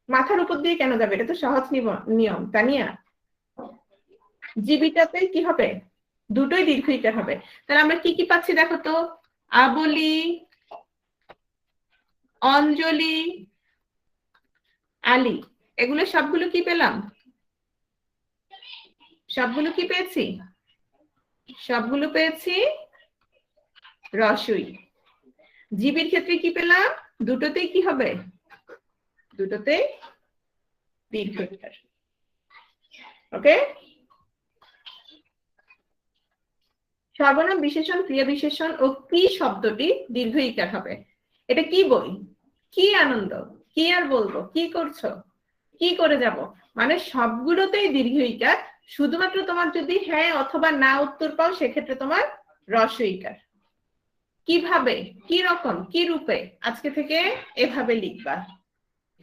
Speaker 1: মাথার উপর দিয়ে কেন যাবে? এটা তো সহজ নিয়ম, তানিয়া। জীবিকাতে কি হবে? দুটোই দীর্ঘ ইকার হবে। তাহলে আমরা কি কি পাচ্ছি দেখো তো, আবলি, অঞ্জলি, আলী, এগুলো সবগুলো কি পেলাম? সবগুলো কি পেয়েছি? সবগুলো পেয়েছি রসই। জীবের ক্ষেত্রে কি পেলাম? দুটোতেই কি হবে? দুটোতেই দীর্ঘ ইকার। ওকে। সর্বনাম, বিশেষণ, ক্রিয়া বিশেষণ ও কি শব্দটি দীর্ঘ ইকার হবে। এটা কি বই, কি আনন্দ, কি আর বলবো, কি করছো, কি করে যাব, মানে সবগুলোতেই দীর্ঘ ইকার। শুধুমাত্র তোমার যদি হ্যাঁ অথবা না উত্তর পাও, সেক্ষেত্রে তোমার হ্রস্ব ইকার। কিভাবে, কি রকম, কি রূপে, আজকে থেকে এভাবে লিখবা।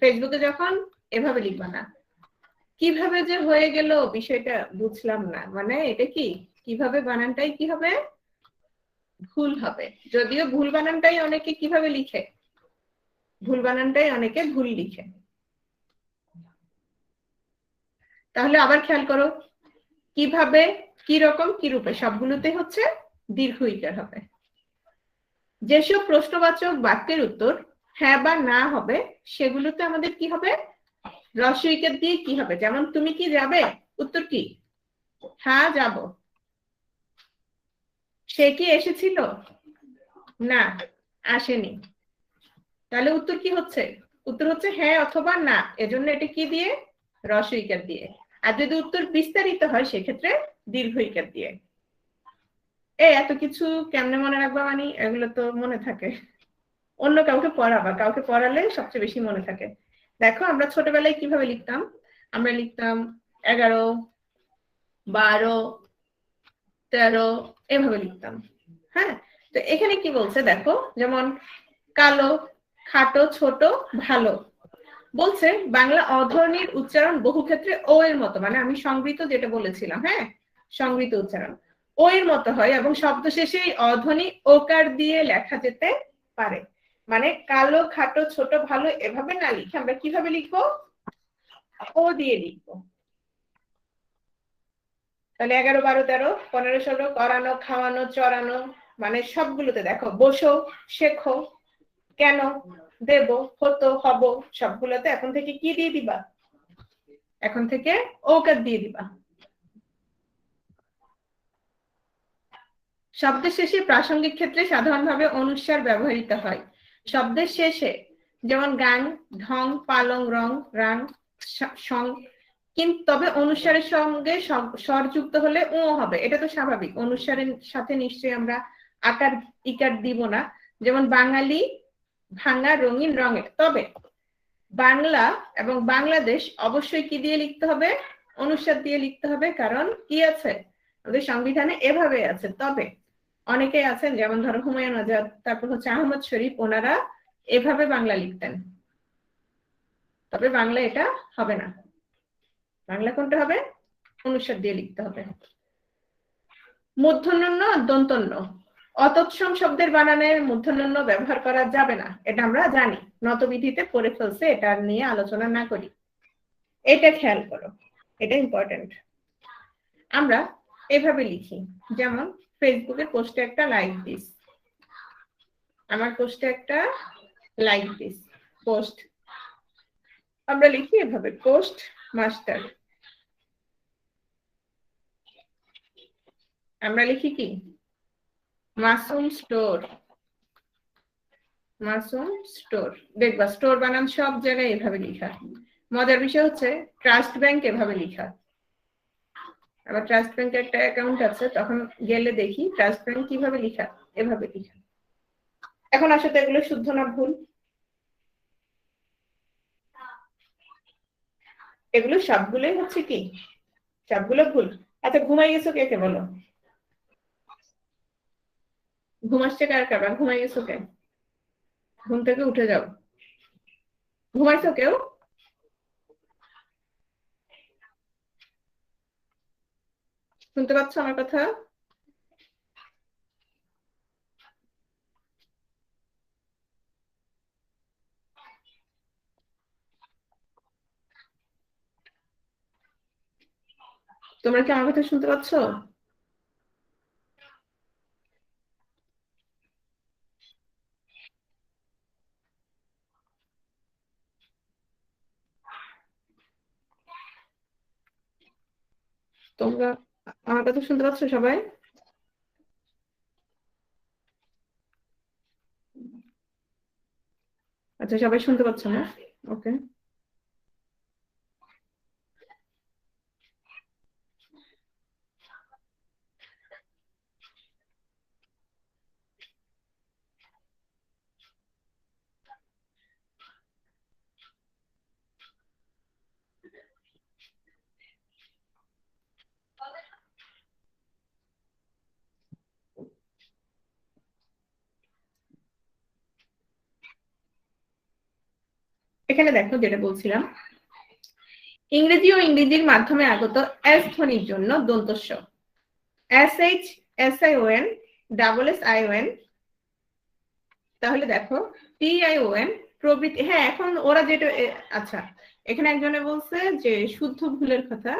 Speaker 1: ফেসবুকে যখন এভাবে লিখবা না। কিভাবে যে হয়ে গেল বিষয়টা বুঝলাম না, মানে এটা কি কিভাবে বানানটাই কি হবে? ভুল হবে। যদিও ভুল বানানটাই অনেকে কিভাবে লিখে, ভুল বানানটাই অনেকে ভুল লিখে। তাহলে আবার খেয়াল করো, কিভাবে, কি রকম, কি রূপে সবগুলোতে হচ্ছে দীর্ঘ ইকার হবে। যেসব প্রশ্নবাচক বাক্যের উত্তর হ্যাঁ বা না হবে, সেগুলোতে আমাদের কি হবে? হ্রস্ব ইকার দিয়ে কি হবে? যেমন তুমি কি যাবে, উত্তর কি? হ্যাঁ যাব। সে কি এসেছিল? না, আসেনি। তাহলে উত্তর কি হচ্ছে? উত্তর হচ্ছে হ্যাঁ অথবা না, এজন্য এটা কি দিয়ে? হ্রস্ব ইকার দিয়ে। আর যদি উত্তর বিস্তারিত হয়, সেক্ষেত্রে দীর্ঘ ইকার দিয়ে। এত কিছু কেমনে মনে রাখবা? মানে এগুলো তো মনে থাকে, অন্য কাউকে পড়াবা, কাউকে পড়ালে সবচেয়ে বেশি মনে থাকে। দেখো আমরা ছোটবেলায় কিভাবে লিখতাম? আমরা লিখতাম 11, 12, 13 এভাবে লিখতাম। হ্যাঁ, তো এখানে কি বলছে দেখো, যেমন কালো, খাটো, ছোট, ভালো। বলছে বাংলা অধ্বনির উচ্চারণ বহু ক্ষেত্রে ও এর মতো, মানে আমি সংগৃহীত যেটা বলেছিলাম, হ্যাঁ সংগৃহীত উচ্চারণ ও এর মতো হয় এবং শব্দ শেষে এই অধ্বনি ওকার দিয়ে লেখা যেতে পারে। মানে কালো, খাটো, ছোট, ভালো এভাবে না লিখে আমরা কিভাবে লিখবো? ও দিয়ে লিখবো। তাহলে 11, 12, 13, 15, 16 করানো, খাওয়ানো, চড়ানো, মানে সবগুলোতে দেখো বসো, শেখো, কেন, দেব, হতো, হব, সবগুলোতে এখন থেকে কি দিয়ে দিবা? এখন থেকে ওকার দিয়ে দিবা। শব্দের শেষে প্রাসঙ্গিক ক্ষেত্রে সাধারণভাবে অনুস্বার ব্যবহৃত হয়। শব্দের শেষে যেমন গান, ঢং, পালং, রং, রাং, সং, কিন্তু তবে অনুস্বারের সঙ্গে স্বর যুক্ত হলে ও হবে, এটা তো স্বাভাবিক। অনুস্বারের সাথে নিশ্চয়ই আমরা আকার ইকার দিব না। যেমন বাঙালি, ভাঙা, রঙিন, রঙের। তবে বাংলা এবং বাংলাদেশ অবশ্যই কি দিয়ে লিখতে হবে? অনুস্বার দিয়ে লিখতে হবে, কারণ কি আছে আমাদের সংবিধানে এভাবে আছে। তবে অনেকেই আছেন, যেমন ধরো হুমায়ুন আজাদ, তারপর হচ্ছে আহমদ শরীফ, ওনারা এভাবে বাংলা লিখতেন। তবে বাংলা এটা হবে না। বাংলা কোনটা হবে? অনুস্বার দিয়ে লিখতে হবে। মূর্ধন্য, দন্তন্য, অতৎসম শব্দের বানানের মূর্ধন্য ব্যবহার করা যাবে না, এটা আমরা জানি, নতবিধিতে পড়ে ফেলছে, এটা নিয়ে আলোচনা না করি। এটা খেয়াল করো, এটা ইম্পর্টেন্ট। আমরা এভাবে লিখি, যেমন ফেসবুকের পোস্টে একটা লাইক দিস, আমার পোস্টে একটা লাইক দিস, পোস্ট আমরা লিখি এভাবে, পোস্ট মাস্টার। আমরা লিখি কি? Masum store, Masum store. দেখবা স্টোর বানান সব জায়গায় এভাবে লিখা। মজার বিষয় হচ্ছে ট্রাস্ট ব্যাংক এভাবে লিখা। আমার ট্রাস্ট ব্যাংকে একটা অ্যাকাউন্ট আছে, তখন গেলে দেখি ট্রাস্ট ব্যাংক কিভাবে লিখা, এভাবে লিখা। এখন আসলে এগুলো শুদ্ধ না ভুল? এগুলো সবগুলোই হচ্ছে কি, সবগুলো ভুল। আচ্ছা ঘুমাই গেছো কে কে বলো? ঘুম আসছে কার কার? ঘুমাই গেছো কে? ঘুম থেকে উঠে যাও। ঘুমাইছো কেউ? শুনতে পাচ্ছ আমার কথা? তোমরা কি আমার কথা শুনতে পাচ্ছ? তোমরা আমার কথা শুনতে পাচ্ছ সবাই? আচ্ছা সবাই শুনতে পাচ্ছ না? ওকে। এখানে দেখো যেটা বলছিলাম, ইংরেজি ও ইংরেজির মাধ্যমে আগত এস ধ্বনির জন্য দন্তস্ব S H, S I O N, double S I O N, তাহলে দেখো টি আই ও এন প্রভৃতি। হ্যাঁ এখন ওরা যেটা আচ্ছা এখানে একজনে বলছে যে শুদ্ধ ভুলের কথা,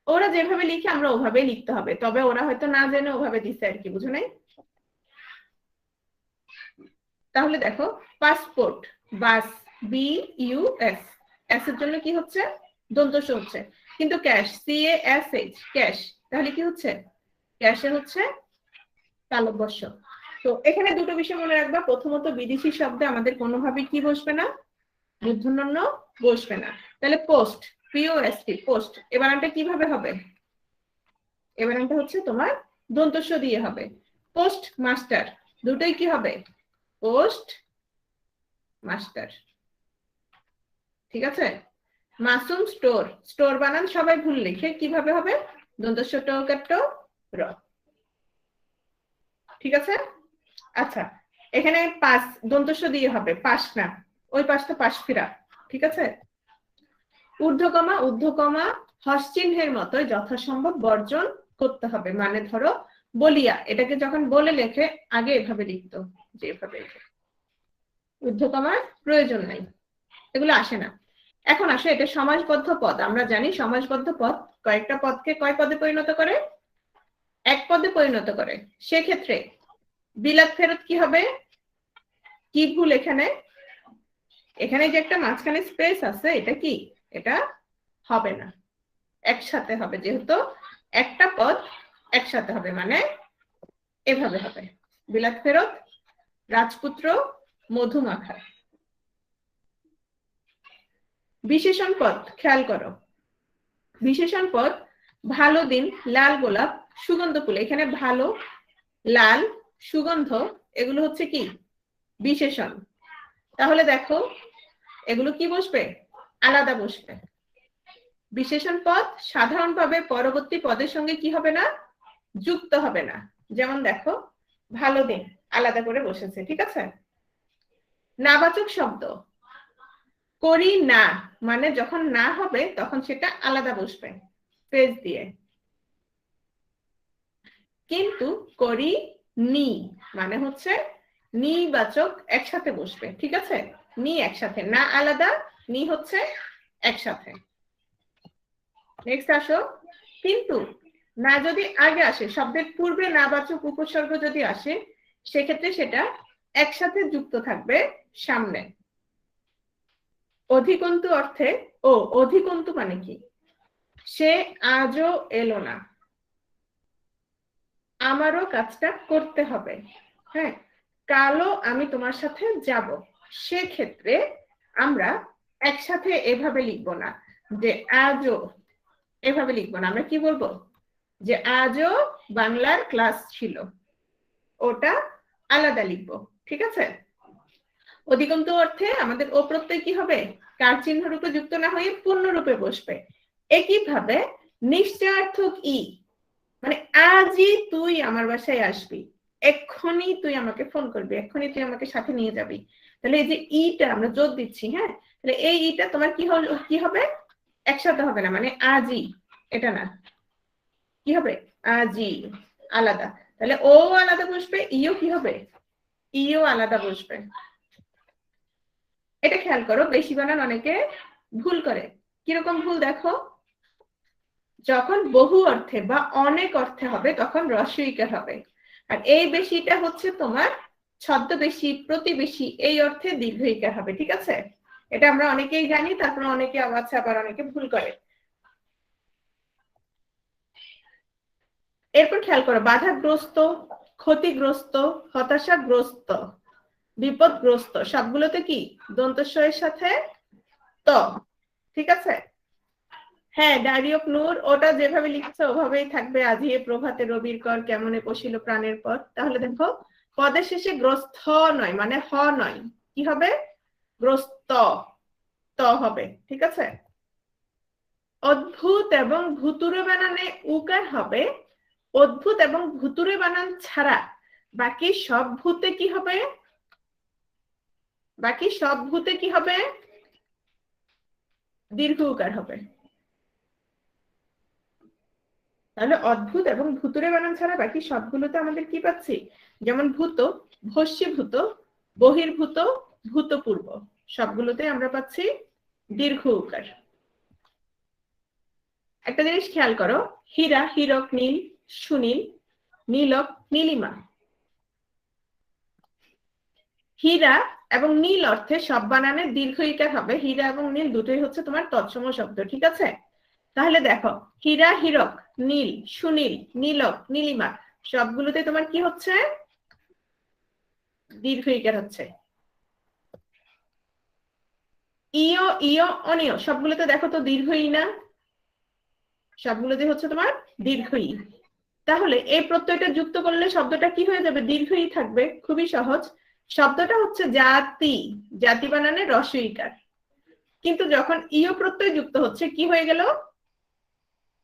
Speaker 1: ওরা যেভাবে লিখে আমরা ওভাবে লিখতে হবে, তবে ওরা হয়তো না জেনে ওভাবে দিচ্ছে আর কি, বুঝো নাই? তাহলে দেখো passport, bus, B U S, S এর জন্য কি হচ্ছে? দন্তস্ব হচ্ছে। কিন্তু cash, C A S H, cash, তাহলে কি হচ্ছে? ক্যাশে হচ্ছে তালব্য। তো এখানে দুটো বিষয় মনে রাখবা। প্রথমত বিদেশি শব্দে আমাদের কোনোভাবেই কি বসবে না? মূর্ধন্য বসবে না। তাহলে পোস্ট, পিওএসটি, পোস্ট, এবার এটা কিভাবে হবে? এবার এটা হচ্ছে তোমার দন্তস্ব দিয়ে হবে। পোস্ট মাস্টার, দুটোই কি হবে? Post master. ঠিক আছে? মাসুম স্টোর, স্টোর বানান সবাই ভুল লিখে, কিভাবে হবে? দন্তস্ব ট র। ঠিক আছে? আচ্ছা, এখানে পাশ দন্তস্ব দিয়ে হবে, পাশ না, ওই পাশটা পাশ ফিরা। ঠিক আছে? ঊর্ধ্বকমা ঊর্ধ্বকমা হস্ত-চিহ্নের মতো যথাসম্ভব বর্জন করতে হবে। মানে ধরো বলিয়া, এটাকে যখন বলে লেখে আগে এভাবে লিখতো, যে এভাবে ঊর্ধ্বকমার প্রয়োজন নাই, এগুলো আসে না। এখন আসে এটা সমাসবদ্ধ পদ। আমরা জানি সমাসবদ্ধ পদ কয়েকটা পদকে কয় পদে পরিণত করে? এক পদে পরিণত করে। সেক্ষেত্রে বিলাত ফেরত কি হবে? কি ভুল এখানে? এখানে যে একটা মাঝখানে স্পেস আছে, এটা কি? এটা হবে না, একসাথে হবে, যেহেতু একটা পদ একসাথে হবে, মানে এভাবে হবে, বিলাত ফেরত রাজপুত্র মধুমাখা। বিশেষণ পদ খেয়াল করো, বিশেষণ পদ ভালো দিন, লাল গোলাপ, সুগন্ধ ফুল। এখানে ভালো, লাল, সুগন্ধ এগুলো হচ্ছে কি? বিশেষণ। তাহলে দেখো এগুলো কি বসবে? আলাদা বসবে। বিশেষণ পদ সাধারণভাবে পরবর্তী পদের সঙ্গে কি হবে না? যুক্ত হবে না। যেমন দেখো ভালো দিন আলাদা করে বসেছে। ঠিক আছে? নাবাচক শব্দ করি না, মানে যখন না হবে তখন সেটা আলাদা বসবে পেজ দিয়ে। কিন্তু করি নি মানে হচ্ছে নিবাচক একসাথে বসবে। ঠিক আছে? নি একসাথে, না আলাদা, নি হচ্ছে একসাথে। নেক্সট আসো, কিন্তু না যদি আগে আসে, শব্দের পূর্বে নাবাচক উপসর্গ যদি আসে, সেক্ষেত্রে সেটা একসাথে যুক্ত থাকবে সামনে। অধিকন্তু অর্থে, ও অধিকন্তু মানে কি? সে আজও এলো না, আমারও কাজটা করতে হবে। হ্যাঁ, কালও আমি তোমার সাথে যাব। সেক্ষেত্রে আমরা একসাথে এভাবে লিখবো না যে আজও, এভাবে লিখবো না। আমরা কি বলবো? যে আজও বাংলার ক্লাস ছিল, ওটা আলাদা লিখবো। ঠিক আছে? অধিকন্তু অর্থে আমাদের ও প্রত্যয় কি হবে? কার চিহ্ন রূপে যুক্ত না হয়ে পূর্ণ রূপে বসবে। একইভাবে নিশ্চয়ার্থক ই, মানে আজই তুই আমার বাসায় আসবি, এক্ষুনি তুই আমাকে ফোন করবি, এক্ষুনি তুই আমাকে সাথে নিয়ে যাবি। তাহলে এই যে ইটা আমরা জোর দিচ্ছি, হ্যাঁ, তাহলে এই ইটা তোমার কি হবে? একসাথে হবে না, মানে আজই, এটা না, কি হবে? আজই, আলাদা। তাহলে ও আলাদা বসবে, ইও কি হবে? ইও আলাদা বসবে। এটা খেয়াল করো, বেশি বানান অনেকে ভুল করে। কিরকম ভুল দেখো, যখন বহু অর্থে বা অনেক অর্থে হবে তখন রস্বইকার হবে, আর এই বেশিটা হচ্ছে তোমার ছদ্মবেশী, প্রতিবেশী, এই অর্থে দীর্ঘইকার হবে। ঠিক আছে? এটা আমরা অনেকেই জানি, তারপরে অনেকে আবার অনেকে ভুল করে। এরপর খেয়াল করো, বাধাগ্রস্ত, ক্ষতিগ্রস্ত, হতাশাগ্রস্ত, বিপদগ্রস্ত সবগুলোতে কি? দন্তস্বয়ের সাথে ত। ঠিক আছে? হ্যাঁ, ডায়েরি অফ নূর, ওটা যেভাবে লিখছে ওভাবেই থাকবে। আজিয়ে প্রভাতে রবির কর, কেমনে পশিল প্রাণের পর। তাহলে দেখো পদের শেষে গ্রস্থ নয়, মানে হ নয়, কি হবে? গ্রস্ত, ত হবে। ঠিক আছে? অদ্ভুত এবং ভুতুরে বানানে উকার হবে। অদ্ভুত এবং ভুতুরে বানান ছাড়া বাকি সব ভূতে কি হবে? বাকি সব ভূতে কি হবে? দীর্ঘ উকার হবে। তাহলে অদ্ভুত এবং ভুতুরে বানান ছাড়া বাকি সবগুলোতে আমাদের কি পাচ্ছি? যেমন ভূত, ভস্মীভূত, বহির্ভূত, ভূতপূর্ব, সবগুলোতে আমরা পাচ্ছি দীর্ঘ উকার। একটা জিনিস খেয়াল করো, হীরা, হীরক, নীল, সুনীল, নীলক, নীলিমা। হীরা এবং নীল অর্থে সব বানানে দীর্ঘ ইকার হবে। হীরা এবং নীল দুটোই হচ্ছে তোমার তৎসম শব্দ। ঠিক আছে? তাহলে দেখো, হীরা, হীরক, নীল, সুনীল, নীলক, নীলিমা সবগুলোতে তোমার কি হচ্ছে? দীর্ঘ ইকার হচ্ছে। ইয়, ইয়, অনিয় সবগুলোতে দেখো তো দীর্ঘ ই না? সবগুলোতে হচ্ছে তোমার দীর্ঘ ই। তাহলে এই প্রত্যয়টা যুক্ত করলে শব্দটা কি হয়ে যাবে? দীর্ঘ ই থাকবে। খুবই সহজ। শব্দটা হচ্ছে জাতি, জাতি বানানে রস্ব ইকার। কিন্তু যখন ইয় প্রত্যয় যুক্ত হচ্ছে কি হয়ে গেল?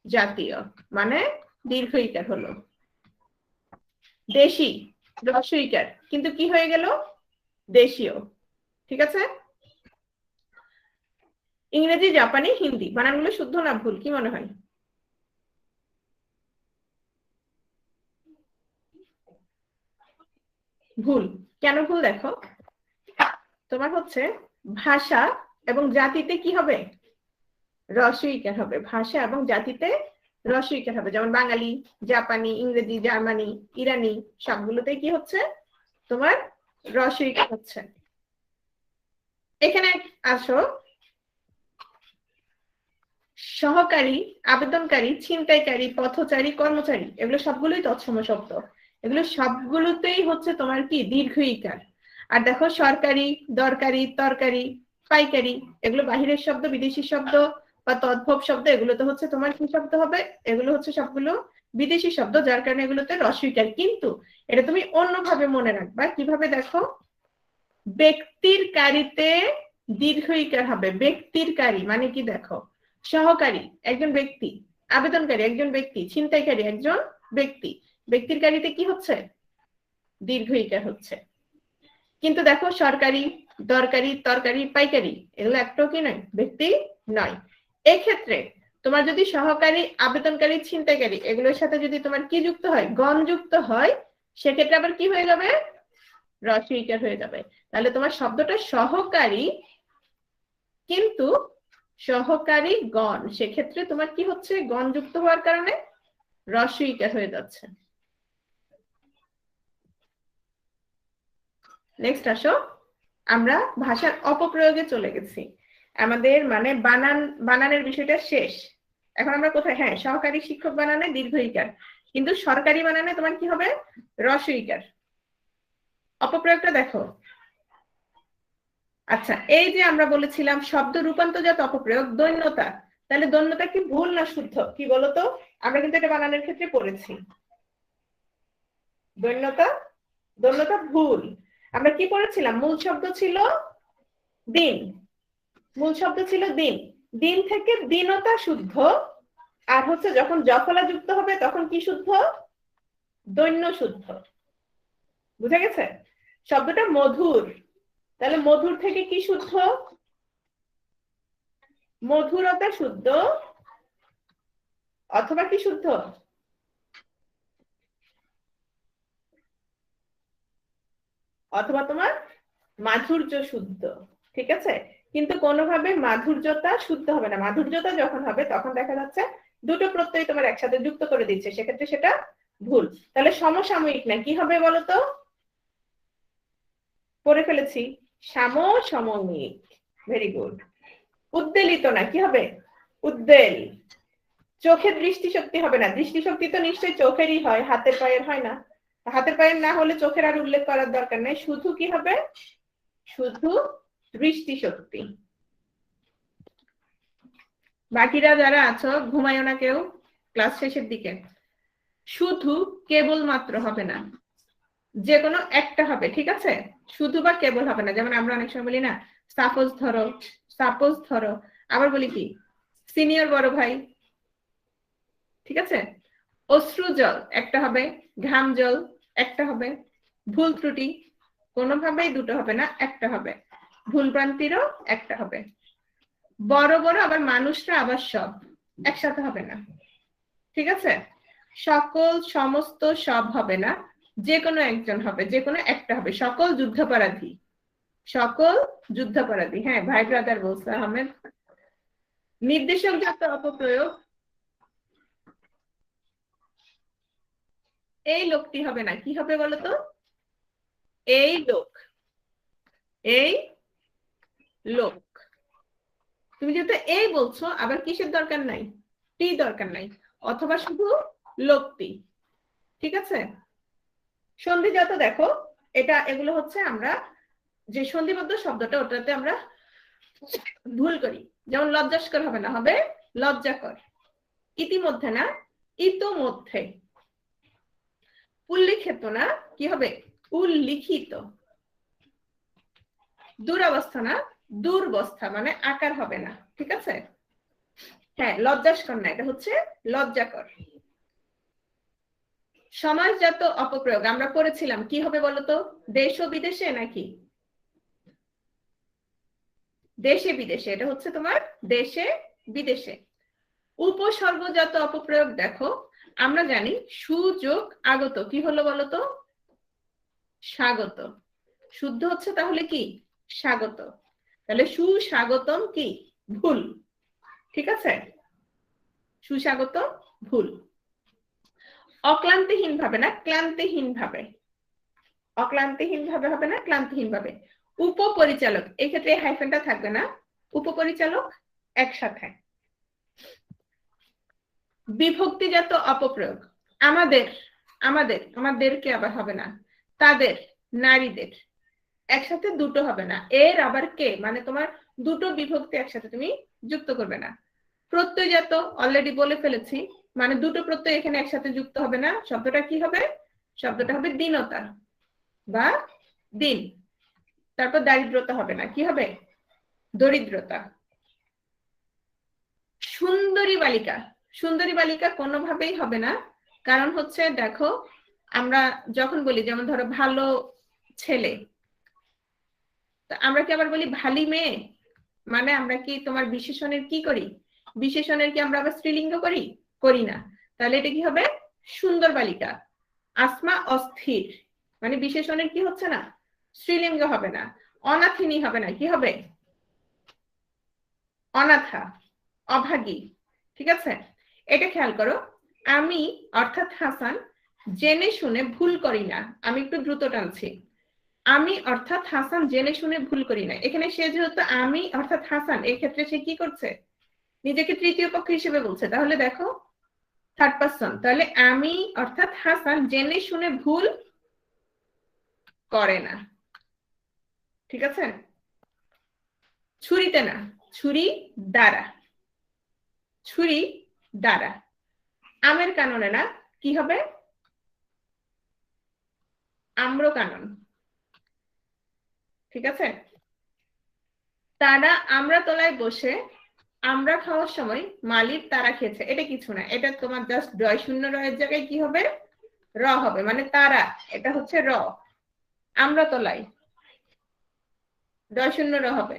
Speaker 1: জাতীয়, মানে দীর্ঘ ইকার হলো। দেশি, রস্বইকার, কিন্তু কি হয়ে গেল? দেশীয়। ঠিক আছে, ইংরেজি, জাপানি, হিন্দি বানানগুলো শুদ্ধ না ভুল কি মনে হয়? ভুল। কেন ভুল দেখো, তোমার হচ্ছে ভাষা এবং জাতিতে কি হবে? রস্বইকার হবে। ভাষা এবং জাতিতে রস্বইকার হবে। যেমন বাঙালি, জাপানি, ইংরেজি, জার্মানি, ইরানি সবগুলোতে কি হচ্ছে? তোমার রস্বইকার হচ্ছে। এখানে আসো, সহকারী, আবেদনকারী, ছিনতাইকারী, পথচারী, কর্মচারী এগুলো সবগুলোই তৎসম শব্দ। এগুলো সবগুলোতেই হচ্ছে তোমার কি দীর্ঘ ইকার। আর দেখো সরকারি, দরকারি, তরকারি, পাইকারি এগুলো বাহিরের শব্দ, বিদেশি শব্দ বা তদ্ভব শব্দ। এগুলোতে হচ্ছে তোমার কি শব্দ হবে? এগুলো হচ্ছে সবগুলো বিদেশি শব্দ, যার কারণে এগুলোতে রস্বইকার। কিন্তু এটা তুমি অন্যভাবে মনে রাখবা। কিভাবে দেখো, ব্যক্তির কারিতে দীর্ঘ ইকার হবে। ব্যক্তির কারি মানে কি দেখো, সহকারী একজন ব্যক্তি, আবেদনকারী একজন ব্যক্তি, ছিনতাইকারী একজন ব্যক্তি। ব্যক্তির কারিতে কি হচ্ছে? দীর্ঘ ইকার হচ্ছে। কিন্তু দেখো সরকারি, দরকারি, তরকারি, পাইকারি এগুলো একটাও কি নয়, ব্যক্তি নয়। এক্ষেত্রে তোমার যদি সহকারী, আবেদনকারী, ছিনতাইকারী এগুলোর সাথে যদি তোমার কি যুক্ত হয়, গণ যুক্ত হয়, সেক্ষেত্রে আবার কি হয়ে যাবে? রস্বইকার হয়ে যাবে। তাহলে তোমার শব্দটা সহকারী, কিন্তু সহকারী গণ, সেক্ষেত্রে তোমার কি হচ্ছে? গণ যুক্ত হওয়ার কারণে রস্বইকার হয়ে যাচ্ছে। নেক্সট আসো, আমরা ভাষার অপপ্রয়োগে চলে গেছি। আমাদের মানে বানানের বিষয়টা শেষ। এখন আমরা কোথায়? হ্যাঁ, সহকারী শিক্ষক বানানে দীর্ঘ ইকার, কিন্তু সরকারি বানানে তোমার কি হবে? রস্বইকার। অপপ্রয়োগটা দেখো। আচ্ছা, এই যে আমরা বলেছিলাম শব্দ রূপান্তরজাত অপপ্রয়োগ, দৈন্যতা। তাহলে দৈন্যতা কি ভুল না শুদ্ধ কি বলতো? আমরা কিন্তু এটা বানানের ক্ষেত্রে পড়েছি। দৈন্যতা, দৈন্যতা ভুল। আমরা কি পড়েছিলাম? মূল শব্দ ছিল দিন, মূল শব্দ ছিল দিন। দিন থেকে দীনতা শুদ্ধ। আর হচ্ছে যখন জফলা যুক্ত হবে তখন কি শুদ্ধ? দৈন্য শুদ্ধ। বুঝা গেছে? শব্দটা মধুর, তাহলে মধুর থেকে কি শুদ্ধ? মধুরতা শুদ্ধ, অথবা কি শুদ্ধ? অথবা তোমার মাধুর্য শুদ্ধ। ঠিক আছে, কিন্তু কোনোভাবে মাধুর্যতা শুদ্ধ হবে না। মাধুর্যতা যখন হবে তখন দেখা যাচ্ছে দুটো প্রত্যয় তোমার একসাথে যুক্ত করে দিচ্ছে, সেক্ষেত্রে সেটা ভুল। তাহলে সমসাময়িক না কি হবে বলতো? পড়ে ফেলেছি, সমসাময়িক। Very good. উদ্বেলিত না কি হবে? উদ্বেল। চোখে দৃষ্টিশক্তি হবে না। দৃষ্টিশক্তি তো নিশ্চয়ই চোখেরই হয়, হাতের পায়ের হয় না। হাতের পায়ের না হলে চোখের আর উল্লেখ করার দরকার নেই। শুধু কি হবে? শুধু দৃষ্টিশক্তি। বাকিরা যারা আছো ঘুমাইও না কেউ, ক্লাস শেষের দিকে। শুধু কেবল মাত্র হবে না, যে কোনো একটা হবে। ঠিক আছে, শুধু বা কেবল হবে না। যেমন আমরা অনেক সময় বলি না, সাপোজ ধরো, সাপোজ ধরো। আবার বলি কি, সিনিয়র বড় ভাই। ঠিক আছে, অশ্রু জল একটা হবে, ঘাম জল একটা হবে। ভুল ত্রুটি কোনোভাবেই দুটো হবে না, একটা হবে। ভুল ভ্রান্তিরও একটা হবে। বড় বড় আবার মানুষরা আবার সব একসাথে হবে না। ঠিক আছে, সকল, সমস্ত, সব হবে না, যে কোনো একজন হবে, যে কোনো একটা হবে। সকল যুদ্ধাপরাধী, সকল যুদ্ধাপরাধী। হ্যাঁ, ভাই ব্রাদার বলছে আহমেদ। নির্দেশক জাত অপপ্রয়োগ, এই লোকটি হবে না, কি হবে বলতো? এই লোক, এই লোক। তুমি যেহেতু এই বলছো, আবার কিসের দরকার নাই? টি দরকার নাই, অথবা শুধু লোকটি। ঠিক আছে, সন্ধিজাত দেখো, এটা এগুলো হচ্ছে আমরা যে সন্ধিবদ্ধ শব্দটা, ওটাতে আমরা ভুল করি। যেমন লজ্জাস্কর হবে না, হবে লজ্জাকর। ইতিমধ্যে না, ইতোমধ্যে। উল্লিখিত না, কি হবে? উল্লিখিত। দুরবস্থা না, দুর্বস্থা, মানে আকার হবে না। ঠিক আছে, হ্যাঁ, লজ্জাস্কর না, এটা হচ্ছে লজ্জাকর। সমাজজাত অপপ্রয়োগ আমরা পড়েছিলাম কি হবে বলতো, দেশ ও বিদেশে নাকি দেশে বিদেশে, এটা হচ্ছে তোমার দেশে বিদেশে। উপসর্গজাত অপপ্রয়োগ দেখো, আমরা জানি সুযোগ আগত, কি হলো বলতো, স্বাগত। শুদ্ধ হচ্ছে তাহলে কি, স্বাগত। তাহলে সুস্বাগতম কি, ভুল। ঠিক আছে, সুস্বাগতম ভুল। অক্লান্তিহীন ভাবে না, ক্লান্তিহীন ভাবে। অক্লান্তিহীন ভাবে হবে না, ক্লান্তিহীন ভাবে। উপপরিচালক, এক্ষেত্রে হাইফেনটা থাকবে না, উপপরিচালক একসাথে। বিভক্তিজাত অপপ্রয়োগ, আমাদের, আমাদেরকে আবার হবে না, তাদের, নারীদের, একসাথে দুটো হবে না। এর আবার কে, মানে তোমার দুটো বিভক্তি একসাথে তুমি যুক্ত করবে না। প্রত্যয়জাত অলরেডি বলে ফেলেছি, মানে দুটো প্রত্যয় এখানে একসাথে যুক্ত হবে না। শব্দটা কি হবে, শব্দটা হবে দীনতা বা দিন। তারপর দারিদ্রতা হবে না, কি হবে, দরিদ্রতা। সুন্দরী বালিকা, সুন্দরী বালিকা কোনোভাবেই হবে না, কারণ হচ্ছে দেখো আমরা যখন বলি, যেমন ধরো ভালো ছেলে, আমরা কি আবার বলি ভালি মেয়ে, মানে আমরা কি তোমার বিশেষণের কি করি, বিশেষণের কি আমরা আবার স্ত্রীলিঙ্গ করি, করি না। তাহলে এটা কি হবে, সুন্দর বালিকা। আসমা অস্থির, মানে বিশেষণের কি হচ্ছে না, স্ত্রীলিঙ্গ হবে না। অনাথিনী হবে না, কি হবে, অনাথা, অভাগী। ঠিক আছে, এটা খেয়াল করো। আমি অর্থাৎ হাসান জেনে শুনে ভুল করি না, আমি একটু দ্রুত টানছি। আমি অর্থাৎ হাসান জেনে শুনে ভুল করি না, এখানে সে যেহেতু আমি অর্থাৎ হাসান, এক্ষেত্রে সে কি করছে, নিজেকে তৃতীয় পক্ষ হিসেবে বলছে। তাহলে দেখো থার্ড পারসন, তাহলে আমি অর্থাৎ হাসান জেনে শুনে ভুল করে না। ঠিক আছে, ছুরিতে না, ছুরি দ্বারা, ছুরি দ্বারা। আমের কাননে না, কি হবে, আম্র কানন। ঠিক আছে, তারা আমরা তলায় বসে আমরা খাওয়ার সময় মালির তারা খেয়েছে, এটা কিছু না, এটা তোমার জাস্ট ডয় শূন্য রয়ের জায়গায় কি হবে, র হবে, মানে তারা, এটা হচ্ছে র। আমরা তলায় ডয় শূন্য র হবে।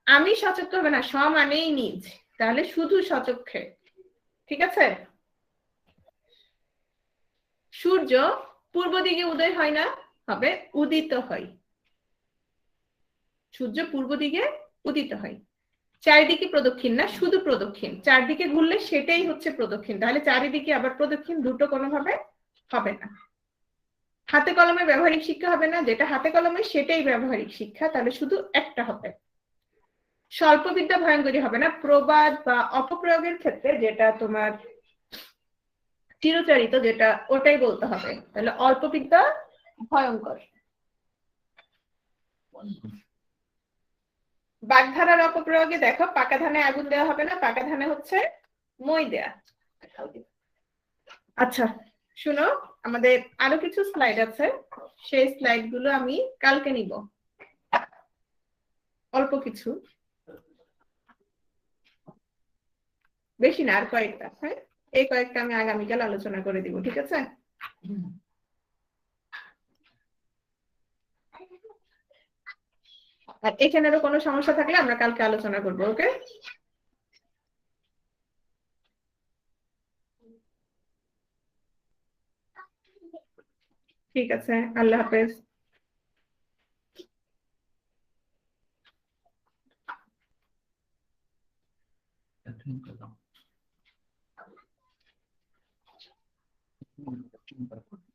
Speaker 1: আমি সচক্ষে হবে না, স মানেই নিজ, তাহলে শুধু সচক্ষে। ঠিক আছে, সূর্য পূর্ব দিকে উদয় হয় না, হবে উদিত হয়। সূর্য পূর্ব দিকে উদিত হয়। চারিদিকে প্রদক্ষিণ না, শুধু প্রদক্ষিণ, চারদিকে ঘুরলে সেটাই হচ্ছে প্রদক্ষিণ, তাহলে চারিদিকে আবার প্রদক্ষিণ, দুটো কোনোভাবে হবে না। হাতে কলমে ব্যবহারিক শিক্ষা হবে না, যেটা হাতে কলমে সেটাই ব্যবহারিক শিক্ষা, তাহলে শুধু একটা হবে। স্বল্প বিদ্যা ভয়ঙ্করী হবে না, প্রবাদ বা অপপ্রয়োগের ক্ষেত্রে যেটা তোমার চিরচরিত, যেটা ওটাই বলতে হবে, তাহলে অল্প বিদ্যা ভয়ঙ্কর। বাগধারার অপপ্রয়োগে দেখো, পাকা ধানে আগুন দেওয়া হবে না, পাকা ধানে হচ্ছে মই দেয়া। আচ্ছা শুনো, আমাদের আরো কিছু স্লাইড আছে, সেই স্লাইড গুলো আমি কালকে নিব, অল্প কিছু, বেশি না, আর কয়েকটা। হ্যাঁ, এই কয়েকটা আমি আগামীকাল আলোচনা করে দিব, ঠিক আছে। আর এখানেরও কোনো সমস্যা থাকলে আমরা কালকে আলোচনা করবো, ওকে। ঠিক আছে, আল্লাহ হাফেজ।
Speaker 3: Thank you.